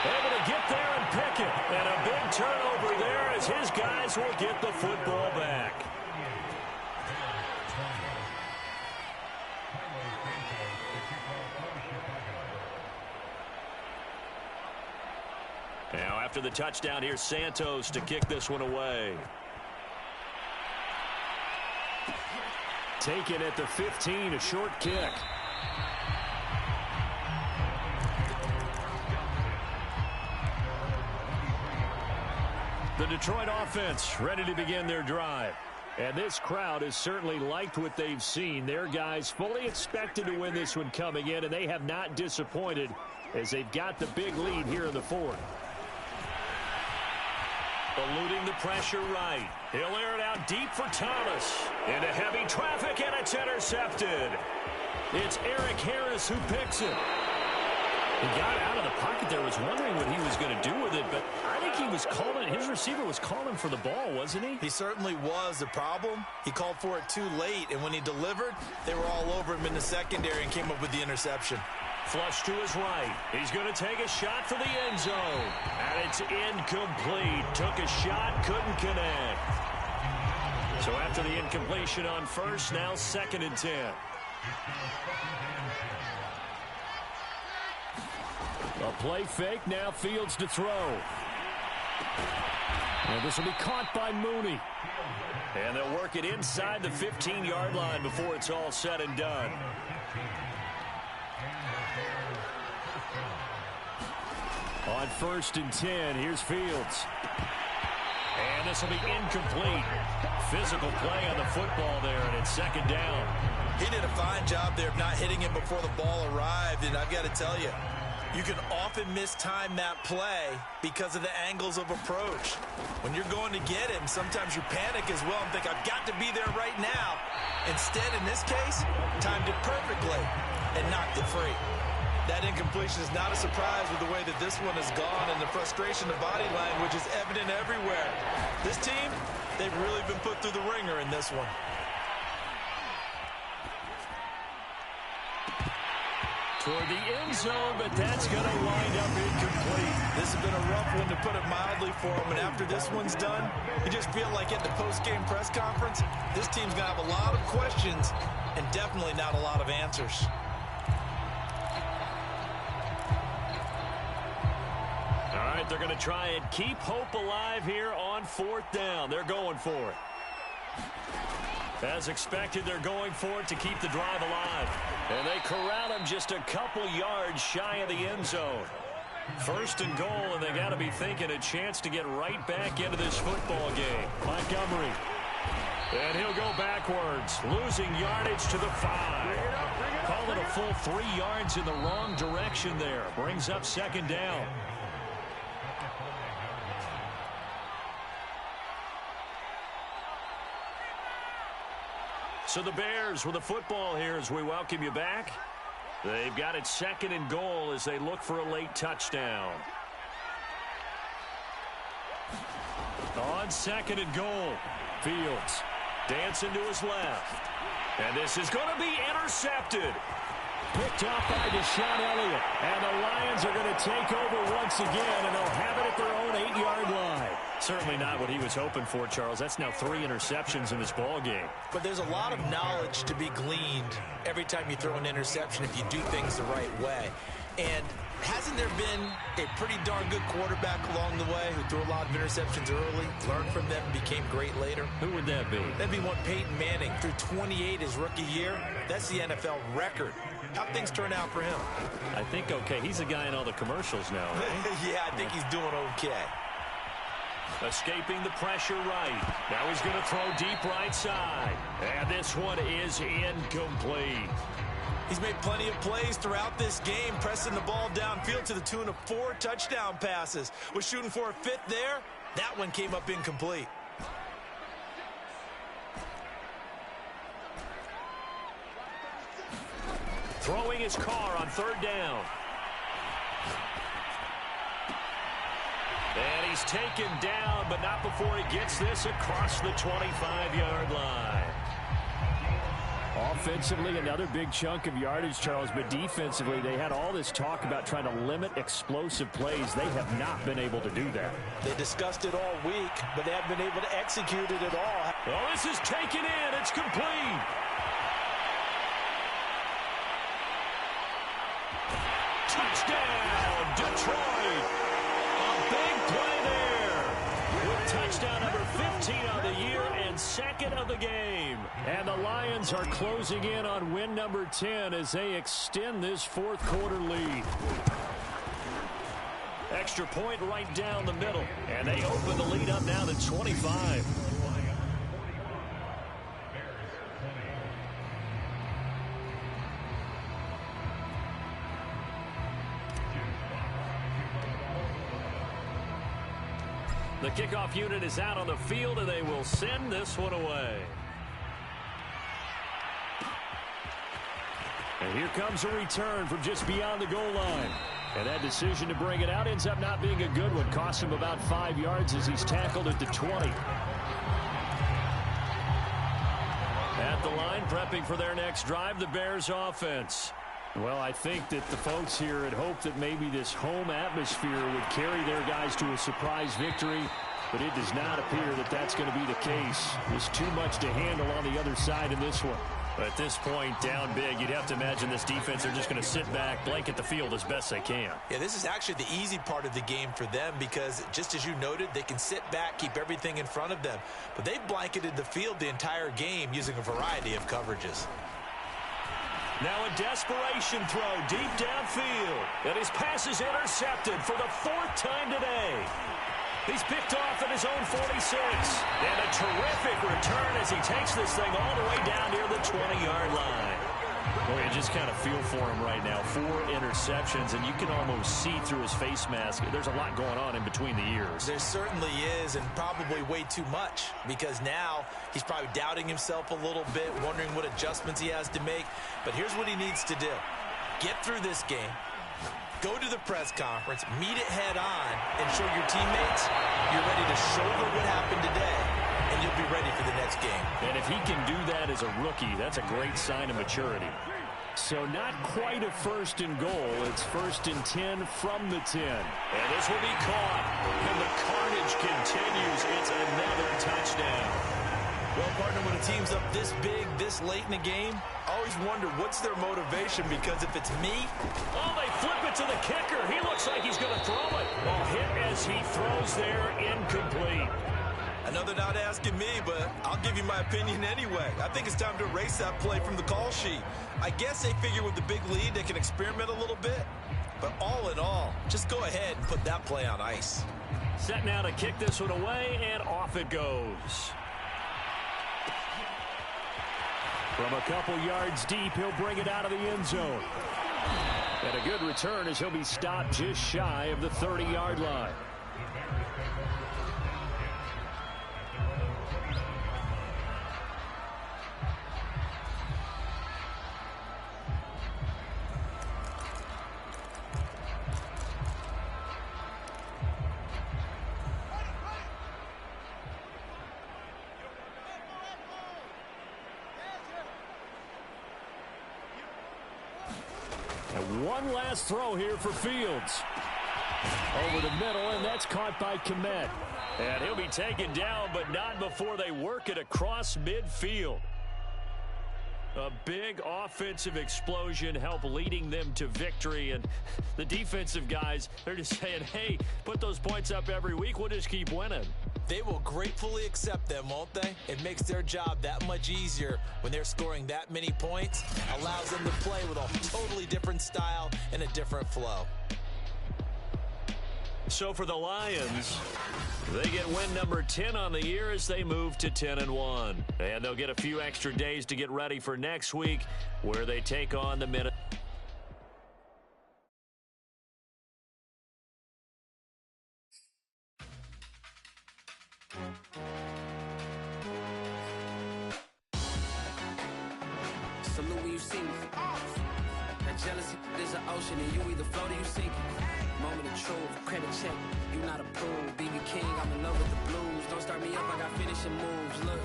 Able to get there and pick it. And a big turnover there as his guys will get the football back. Now after the touchdown, here's Santos to kick this one away. Taken at the 15, a short kick. The Detroit offense ready to begin their drive. And this crowd has certainly liked what they've seen. Their guys fully expected to win this one coming in, and they have not disappointed as they've got the big lead here in the 4th. Eluding the pressure right. He'll air it out deep for Thomas. Into heavy traffic, and it's intercepted. It's Eric Harris who picks it. He got out of the pocket there, was wondering what he was going to do with it, but I think he was calling, his receiver was calling for the ball, wasn't he? He certainly was. The problem, he called for it too late, and when he delivered, they were all over him in the secondary and came up with the interception. Flush to his right. He's going to take a shot for the end zone. And it's incomplete. Took a shot, couldn't connect. So after the incompletion on first, now 2nd and 10. A play fake, now Fields to throw. And this will be caught by Mooney. And they'll work it inside the 15-yard line before it's all said and done. On 1st and 10, here's Fields. And this will be incomplete. Physical play on the football there, and it's 2nd down. He did a fine job there of not hitting him before the ball arrived, and I've got to tell you, you can often mistime that play because of the angles of approach. When you're going to get him, sometimes you panic as well and think, I've got to be there right now. Instead, in this case, timed it perfectly and knocked it free. That incompletion is not a surprise with the way that this one has gone, and the frustration of body language is evident everywhere. This team, they've really been put through the ringer in this one. Toward the end zone, but that's going to wind up incomplete. This has been a rough one, to put it mildly, for him. And after this one's done, you just feel like at the post-game press conference, this team's going to have a lot of questions and definitely not a lot of answers. All right, they're going to try and keep hope alive here on 4th down. They're going for it. As expected, they're going for it to keep the drive alive. And they corral him just a couple yards shy of the end zone. 1st and goal, and they got to be thinking a chance to get right back into this football game. Montgomery. And he'll go backwards, losing yardage to the 5. Call it a full 3 yards in the wrong direction there. Brings up 2nd down. So the Bears with the football here as we welcome you back. They've got it 2nd and goal as they look for a late touchdown. On 2nd and goal, Fields dancing to his left. And this is going to be intercepted. Picked off by Deshaun Elliott. And the Lions are going to take over once again, and they'll have it at their own 8-yard line. Certainly not what he was hoping for, Charles. That's now 3 interceptions in this ball game. But there's a lot of knowledge to be gleaned every time you throw an interception if you do things the right way. And hasn't there been a pretty darn good quarterback along the way who threw a lot of interceptions early, learned from them, and became great later? Who would that be? That'd be one Peyton Manning. Threw 28 his rookie year. That's the NFL record. How'd things turn out for him? I think okay. He's a guy in all the commercials now, right? Yeah, I think he's doing okay. Escaping the pressure right. Now he's going to throw deep right side. And this one is incomplete. He's made plenty of plays throughout this game, pressing the ball downfield to the tune of 4 touchdown passes. Was shooting for a 5th there. That one came up incomplete. Throwing his car on 3rd down. And he's taken down, but not before he gets this across the 25-yard line. Offensively, another big chunk of yardage, Charles, but defensively, they had all this talk about trying to limit explosive plays. They have not been able to do that. They discussed it all week, but they haven't been able to execute it at all. Oh, this is taken in. It's complete. Touchdown, Detroit. A big play there. With touchdown number 15 on the year and 2nd of the game. And the Lions are closing in on win number 10 as they extend this 4th quarter lead. Extra point right down the middle. And they open the lead up now to 25. The kickoff unit is out on the field, and they will send this one away. And here comes a return from just beyond the goal line. And that decision to bring it out ends up not being a good one. Costs him about 5 yards as he's tackled at the 20. At the line, prepping for their next drive, the Bears offense. Well, I think that the folks here had hoped that maybe this home atmosphere would carry their guys to a surprise victory, but it does not appear that that's going to be the case. There's too much to handle on the other side in this one. But at this point, down big, you'd have to imagine this defense are just going to sit back, blanket the field as best they can. Yeah, this is actually the easy part of the game for them because, just as you noted, they can sit back, keep everything in front of them. But they've blanketed the field the entire game using a variety of coverages. Now a desperation throw deep downfield. And his pass is intercepted for the 4th time today. He's picked off at his own 46. And a terrific return as he takes this thing all the way down near the 20-yard line. Boy, you just kind of feel for him right now. 4 interceptions, and you can almost see through his face mask. There's a lot going on in between the ears. There certainly is, and probably way too much, because now he's probably doubting himself a little bit, wondering what adjustments he has to make. But here's what he needs to do. Get through this game. Go to the press conference, meet it head on, and show your teammates you're ready to shoulder what happened today, and you'll be ready for the next game. And if he can do that as a rookie, that's a great sign of maturity. So not quite a 1st and goal. It's 1st and 10 from the 10. And this will be caught. And the carnage continues. It's another touchdown. Well, partner, when a team's up this big, this late in the game, I always wonder what's their motivation, because if it's me... Oh, they flip it to the kicker. He looks like he's going to throw it. Well, hit as he throws there, incomplete. Another not asking me, but I'll give you my opinion anyway. I think it's time to erase that play from the call sheet. I guess they figure with the big lead they can experiment a little bit. But all in all, just go ahead and put that play on ice. Set now to kick this one away, and off it goes. From a couple yards deep, he'll bring it out of the end zone. And a good return as he'll be stopped just shy of the 30-yard line. And one last throw here for Fields. Over the middle, and that's caught by Kmet. And he'll be taken down, but not before they work it across midfield. A big offensive explosion helped leading them to victory. And the defensive guys, they're just saying, hey, put those points up every week. We'll just keep winning. They will gratefully accept them, won't they? It makes their job that much easier when they're scoring that many points. Allows them to play with a totally different style and a different flow. So for the Lions, they get win number 10 on the year as they move to 10-1. And they'll get a few extra days to get ready for next week, where they take on the Minnesota. Salute when you see me. That jealousy is an ocean, and you either float or you sink. Moment of truth, credit check, you not approved. BB King, I'm in love with the blues. Don't start me up, I got finishing moves. Look,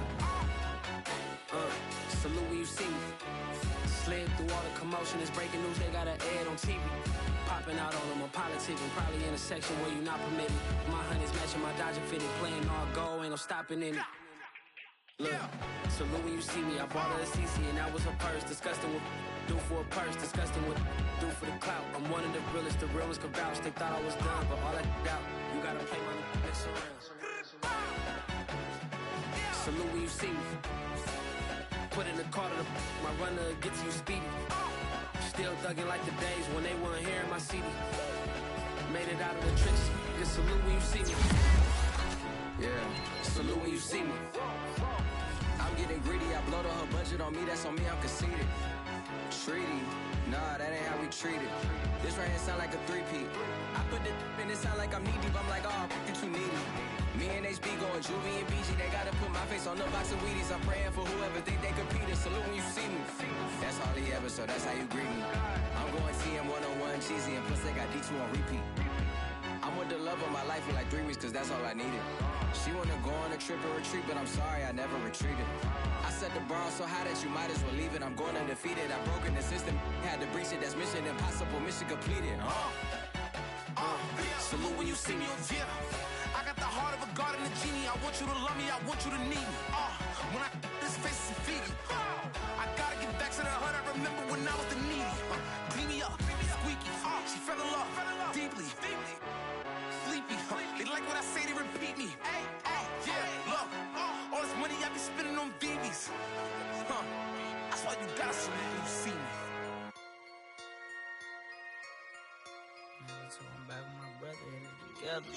salute when you see me. Slid through all the commotion, it's breaking news, they got an ad on TV. Popping out on them, I'm politicking, probably in a section where you not permitted. My honey's matching my Dodger fitted, playing all goal, ain't no stopping in it. Look, salute when you see me, I bought her a CC and that was her purse. Disgusting with do for a purse, disgusting with do for the clout. I'm one of the realest, the real ones can vouch. They thought I was done, but all I doubt, you gotta play my next around. Salute when you see me. Put in the car to my runner gets you speedy. Still thugging like the days when they weren't hearing my CD. Made it out of the trenches. Just salute when you see me. Yeah, salute when you see me. I'm getting greedy, I blow the whole budget on me, that's on me, I'm conceited. Treaty, nah, that ain't how we treat it. This right here sound like a three-peat. I put the in it sound like I'm knee-deep, I'm like, oh, you too needy. Me and HB going Juvie and BG, they gotta put my face on the box of Wheaties. I'm praying for whoever think they competing. Salute when you see me. That's all he ever, so that's how you greet me. I'm going TM 101 cheesy, and plus they got D2 on repeat. I'm with the love of my life for like 3 weeks, cause that's all I needed. She wanna go on a trip or retreat, but I'm sorry, I never retreated. I set the bar so high that you might as well leave it. I'm going undefeated, I've broken the system, had to breach it, that's mission impossible, mission completed. Salute when you see me, yeah. I got the heart of a god and a genie. I want you to love me, I want you to need me. When I this face is Fiji. I gotta get back to the hood, I remember when I was the needy. Clean me up, squeaky. She fell in love, deeply. Sleepy, they like what I say, they repeat me. Yeah, look, all this money I be spending on BBs. That's why you gotta salute when you see me. So I'm back with my brother and together.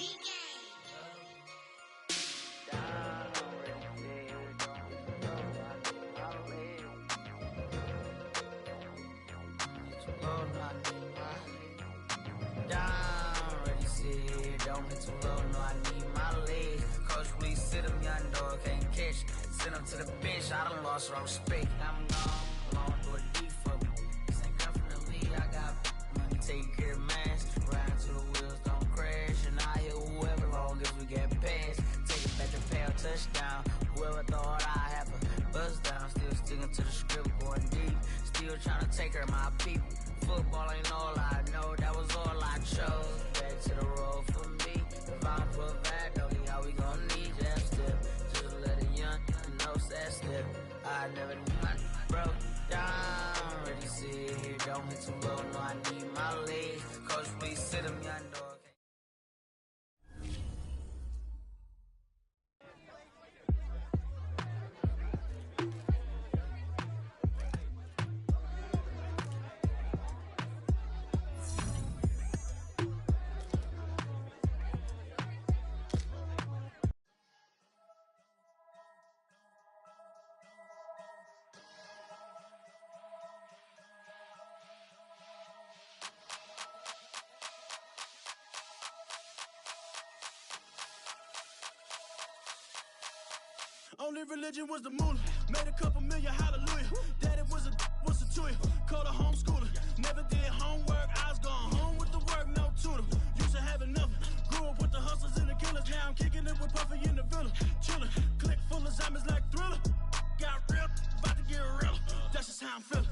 Don't get too low, no, I need my legs. Coach, please sit him, young dog, can't catch. Send him to the bench, I done lost all respect. I'm gone, long door deep for me. This ain't come from the league, I got money, take care of mans. Ride to the wheels, don't crash. And I hit whoever, long as we get past. Take it back to pay a touchdown. Whoever thought I have a buzz down. Still sticking to the script, going deep. Still trying to take care of my people. Football ain't all I know, that was all I chose. Back to the road for me. If I'm for that, don't need how we gon' need that step. Just let a young know that step. I never knew I broke down. Ready, sit here, don't hit too low, no, I need my legs. Coach, please sit him, young dog. Only religion was the moolah. Made a couple million, hallelujah. Daddy was a to you. Called a homeschooler. Never did homework. I was going home with the work, no tutor. Used to have enough. Grew up with the hustlers and the killers. Now I'm kicking it with Puffy in the villa. Chillin'. Click full of zombies like Thriller. Got real. About to get real. That's just how I'm feeling.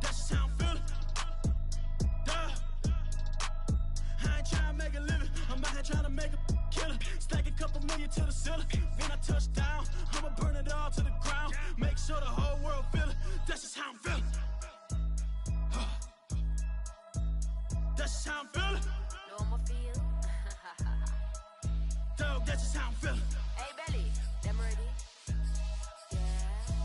That's just how I'm feeling. I ain't trying to make a living. I'm out here trying to make a killer. Stack a couple million to the ceiling. When I touch down, I'ma burn it all to the ground. Make sure the whole world feel it. That's just how I'm feeling. That's just how I'm feeling. Know I'ma feel. Dog, that's just how I'm feeling. Hey, Belly, them ready? Yeah.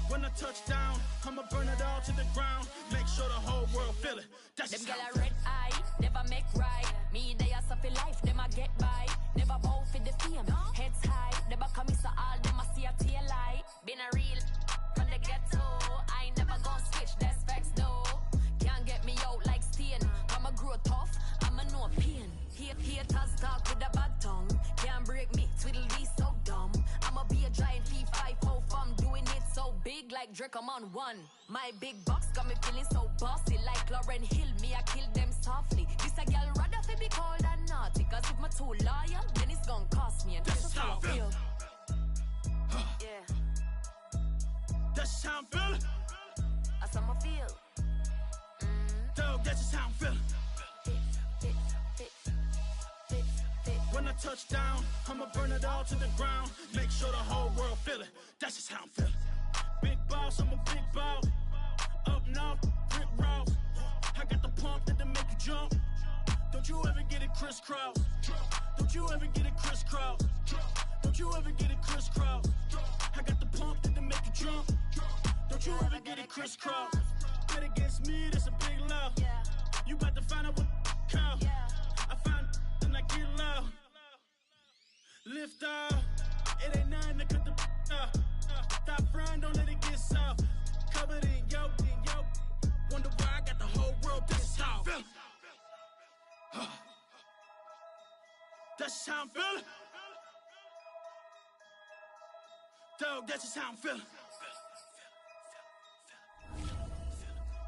When I touch down, I'ma burn it all to the ground. Make sure the whole world feel it. That's Them just gyal how I'm a feeling. red eye, never make right. Me, they are suffer life, them I get by. Never bow for the fame, heads high. Never come so all them I see a tail light. Been a real from the ghetto. I ain't never gon' switch, that's facts though. Can't get me out like stain. I'ma grow tough, I'ma know pain. Haters talk with a bad tongue. Can't break me, twiddle be so dumb. I'ma be a giant P5 from doing it so big like Drake, I'm on one. My big box got me feeling so bossy like Lauren Hill. Me, I kill them softly. This a girl rather fi be cold than naughty. Cause if my too loyal, then it's gon' cost me. And that's just how I feel. Yeah. That's just how I'm feeling. That's how I feel. Dog, that's just how I'm feeling. When I touch down, I'ma burn it all to the ground. Make sure the whole world feel it. That's just how I'm feeling. Big boss, I'm a big boss. Up north, brick route. I got the pump that'll make you jump. Don't you ever get it crisscross. Don't you ever get it crisscross. Don't you ever get it crisscross. I got the pump that'll make you jump. Don't you ever get it crisscross. Bet against me, that's a big love. You about to find out what count. I find and I get loud. Lift off. It ain't nothing to cut the off. Stop frying, don't let it get soft. Covered in yo. Wonder why I got the whole world. That's how I'm feeling. That's just how I'm feeling. Dog, that's just how I'm feeling.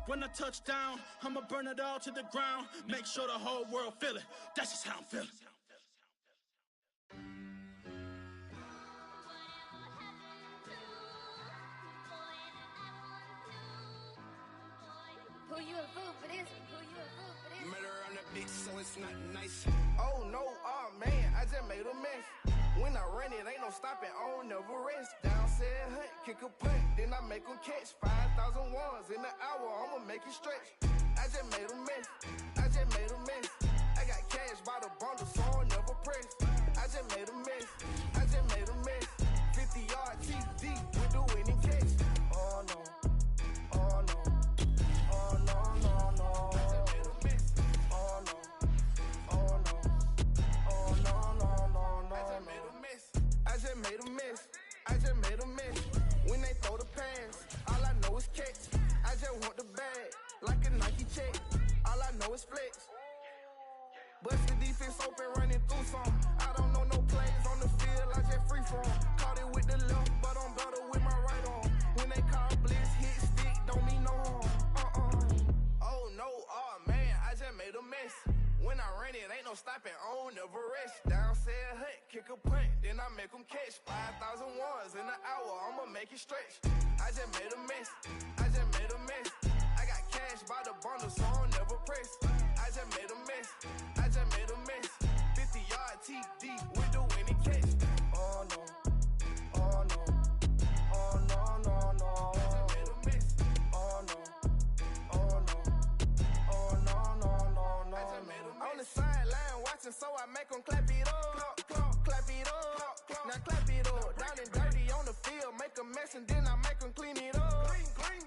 When I touch down, I'ma burn it all to the ground. Make sure the whole world feel it. That's just how I'm feeling. Who you a fool for this? Murder on the beat, so it's not nice. Oh no, oh man, I just made a mess. When I run it, ain't no stopping, I don't never rest. Down said hunt, kick a punt, then I make them catch 5,000 ones in the hour, I'ma make it stretch. I just made a mess, I got cash by the bundle, so I'll never press. I just made a mess, 50-yard TD with the winning catch. Oh no, oh no, oh no, no, no. I just made a mess, oh no, oh no, oh no, no, no, no. I just made a mess. When they throw the pass, all I know is catch. I just want the bag, like a Nike check. All I know is flex. Bust the defense open, running through some. I don't know no plays on the field, I just free form. Caught it with the left, but I'm better with my right arm. When they call blitz, hit stick, don't mean no harm. Oh no, oh man, I just made a mess. When I run it, ain't no stopping, I don't never rest. Down said hunt, kick a punt, then I make them catch 5,000 ones in the hour, I'ma make it stretch. I just made a mess, I got cash by the bundle, so I'll never press. I just made a mess, 50-yard TD with the winning catch. Oh no, oh no, oh no, no, no. I just made a mess, oh no, oh no, oh no, no, no, no. I just made a mess. On the sideline watching, so I make them clap it up, clap it up, now clap it up. Down and dirty on the field, make a mess and then I make them clean it up,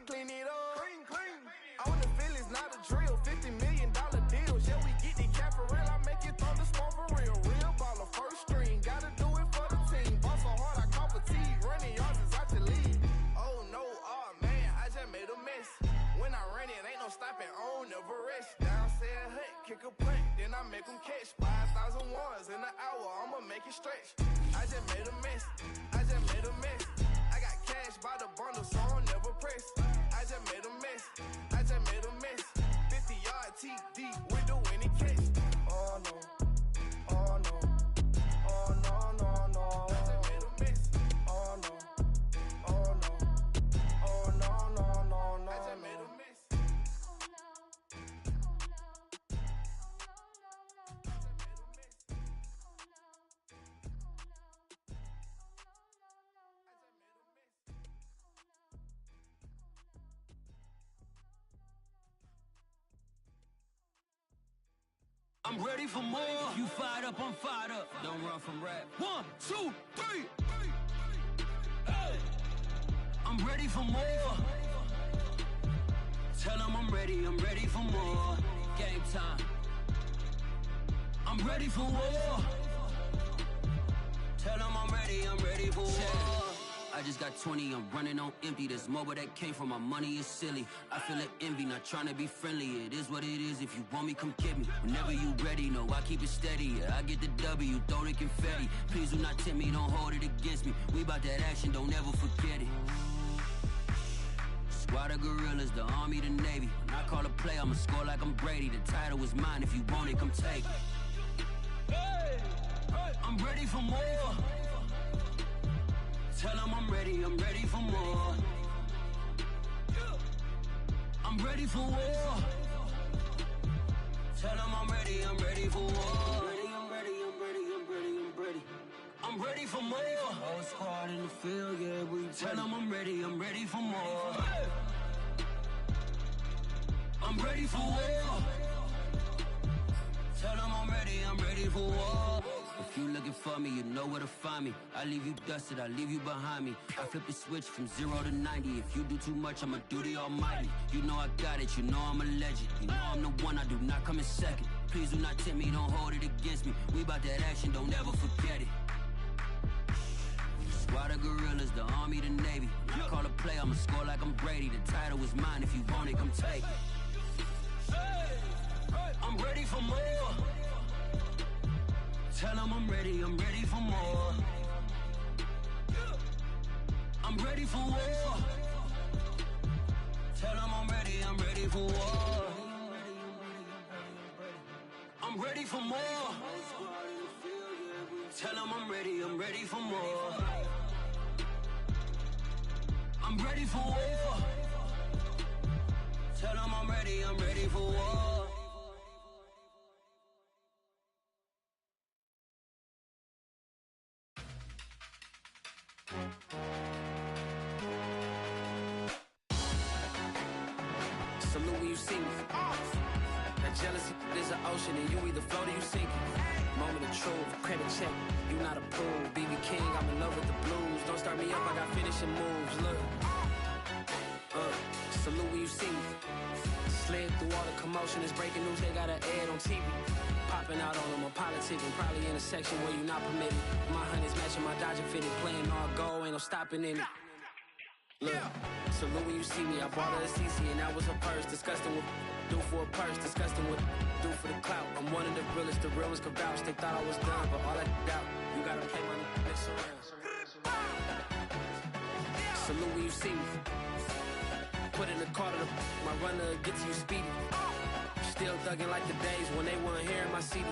clean it up. On the field is not a drill, $50 million deals. Yeah, we get the caparel, I make it thunderstorm for real. Real baller, first string, gotta do it for the team. Ball so hard, I call fatigue, running yards is out your league. Oh no, oh man, I just made a mess. When I run it, ain't no stopping, I don't never rest. Down said hunt, kick a punt, then I make them catch 5,000 ones in the hour, I'ma make it stretch. I just made a mess, I got cash by the bundle, so I'll never press. I just made a mess, 50-yard TD with the winning catch. Oh no, oh no, oh no, no, no. I just made a mess, oh no, oh no, oh no, no, no, no. I just made a mess. I'm ready for more. You fired up, I'm fired up. Don't run from rap. 1, 2, 3. Hey. I'm ready for more. Tell them I'm ready for more. Game time. I'm ready for war. Tell them I'm ready for war. I just got 20, I'm running on empty. This mobile that came from my money is silly. I feel like envy, not trying to be friendly. It is what it is, if you want me, come get me. Whenever you ready, no, I keep it steady. Yeah, I get the W, throw the confetti. Please do not tempt me, don't hold it against me. We about that action, don't ever forget it. Squad of gorillas, the army, the navy. When I call a play, I'ma score like I'm Brady. The title is mine, if you want it, come take it. I'm ready for more. Tell them I'm ready for more. I'm ready for war. Tell them I'm ready for war. I'm ready for more. Whole squad in the field, yeah, we tell them I'm ready for more. I'm ready for war. Tell them I'm ready for war. If you looking for me, you know where to find me. I leave you dusted, I leave you behind me. I flip the switch from 0 to 90. If you do too much, I'ma do the almighty. You know I got it, you know I'm a legend. You know I'm the one, I do not come in second. Please do not tempt me, don't hold it against me. We about that action, don't ever forget it. Squad of gorillas, the army, the navy. When I call a play, I'ma score like I'm Brady. The title is mine, if you want it, come take it. I'm ready for more. Tell them I'm ready for more. I'm ready for war. Tell them I'm ready for war. I'm ready for more. Tell them I'm ready for more. I'm ready for war. Tell them I'm ready for war. Salute when you see me. That jealousy is an ocean and you either float or you sink. Moment of truth, credit check, you not approved. BB King, I'm in love with the blues. Don't start me up, I got finishing moves. Look, salute when you see me. Slid through all the commotion, it's breaking news, they got an ad on TV. Popping out on them, I'm politicking, probably in a section where you not permitted. My honey's matching my Dodger fitted, playing all goal, ain't no stopping in it. Look, salute when you see me, I bought her a CC and that was her purse. Disgusting with do for a purse, disgusting with do for the clout. I'm one of the realest, the real ones could vouch. They thought I was done, but all I doubt, you gotta play my next around. Salute when you see me. Put in the car to my runner gets you speedy. Still thugging like the days when they weren't here in my CD.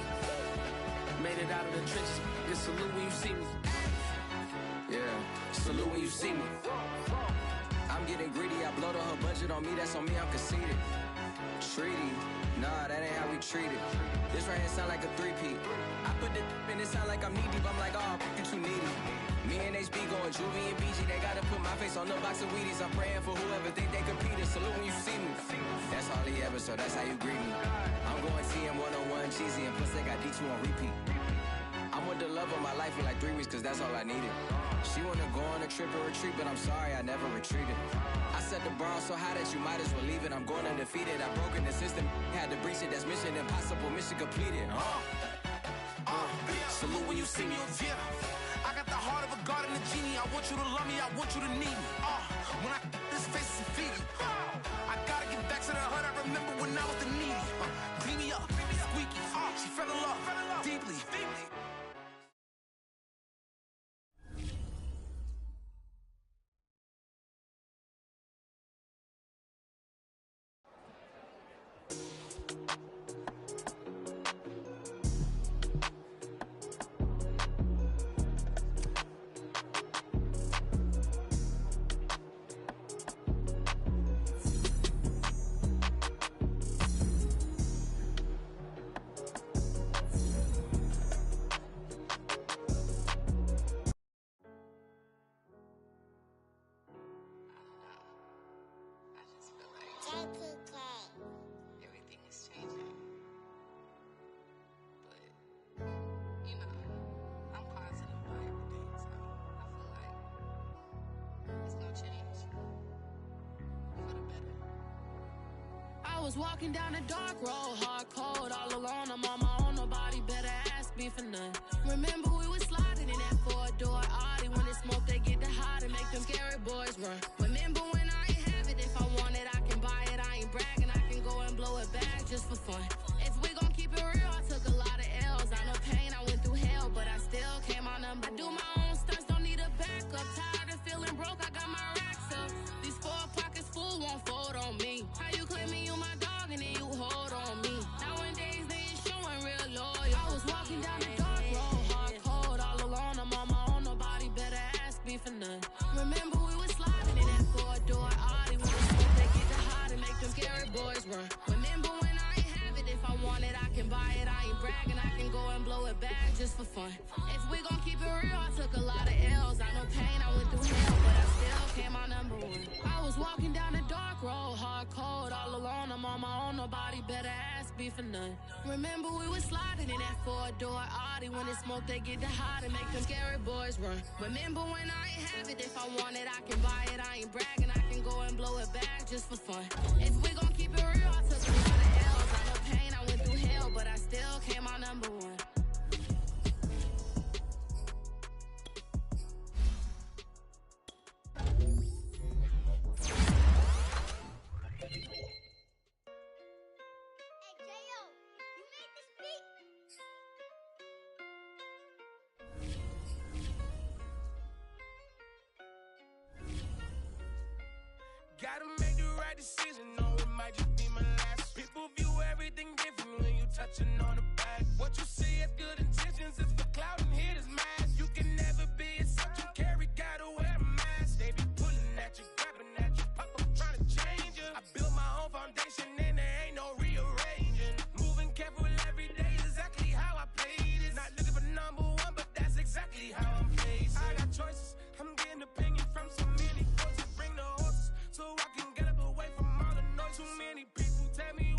Made it out of the trenches, just salute when you see me. Yeah, salute when you see me. I'm getting greedy, I blow the whole budget on me, that's on me, I'm conceited. Treaty, nah, that ain't how we treat it. This right here sound like a three-peat. I put the in it sound like I'm knee-deep, I'm like, oh, you too needy. Me and HB going Juvie and BG, they gotta put my face on the box of Wheaties. I'm praying for whoever think they competed. Salute when you see me. That's all he ever, so that's how you greet me. I'm going TM 101 cheesy, and plus they got D2 on repeat. I'm with the love of my life in like 3 weeks, cause that's all I needed. She wanna go on a trip or retreat, but I'm sorry, I never retreated. I set the bar so high that you might as well leave it. I'm going undefeated, I've broken the system, had to breach it, that's mission impossible, mission completed. Salute when you see me, yeah. I got the heart of a god and a genie. I want you to love me, I want you to need me. When I this face is feed I gotta get back to the hood. I remember when I was the needy. Clean me up, squeaky. She fell in love deeply. Everything is changing. But, you know, I'm positive about everything, so I feel like it's gonna change for the better. I was walking down a dark road, hard cold, all alone. I'm on my own, nobody better ask me for none. Remember we was sliding in that four-door Audi. When it's smoke, they get the hot and make them scary boys run. Remember when I ain't have it? If I want it, I can buy it. I ain't bragging, I can go and blow it back just for fun. If we gon' keep it real, I took a lot of L's. I know pain, I went through hell, but I still came out number. I do my own stunts, don't need a backup. Tired of feeling broke, I got my racks up. These 4 pockets full won't fold on me. How you claiming you my dog and then you hold on me? Nowadays they ain't showing real loyal. I was walking down the dark road, hard cold, all alone. I'm on my own, nobody better ask me for none. Remember we was sliding in that four-door Audi. When the smoke, they get the hot and make them scary boys run. Remember when I ain't have it? If I want it, I can buy it. I ain't bragging, I can go and blow it back just for fun. If we gon' keep it real, I took a lot of L's. I know pain, I went through hell, but I still came out number 1. I was walking down the dark road, hard cold, all alone. I'm on my own, nobody better ask me for none. Remember we was sliding in that four-door Audi. When it smoke, they get the hot and make them scary boys run. Remember when I ain't have it? If I want it, I can buy it. I ain't bragging, I can go and blow it back just for fun. If we gon' keep it real, I took a lot of L's. I know pain, I went through hell, but I still came out number 1. Gotta make the right decision, no, it might just be my last. People view everything different when you touching on the back. What you see as good intentions is for clout and hitters mask. You can never be a subject you carry, gotta wear a mask. They be pulling at you, grabbing at you, pop up trying to change you. I built my own foundation and there ain't no rearranging. Moving careful every day, exactly how I play this. Not looking for number 1, but that's exactly how I'm facing. I got choices, I'm getting opinion from so many voices. Bring the horses so I can get up away from all the noise. Too many people tell me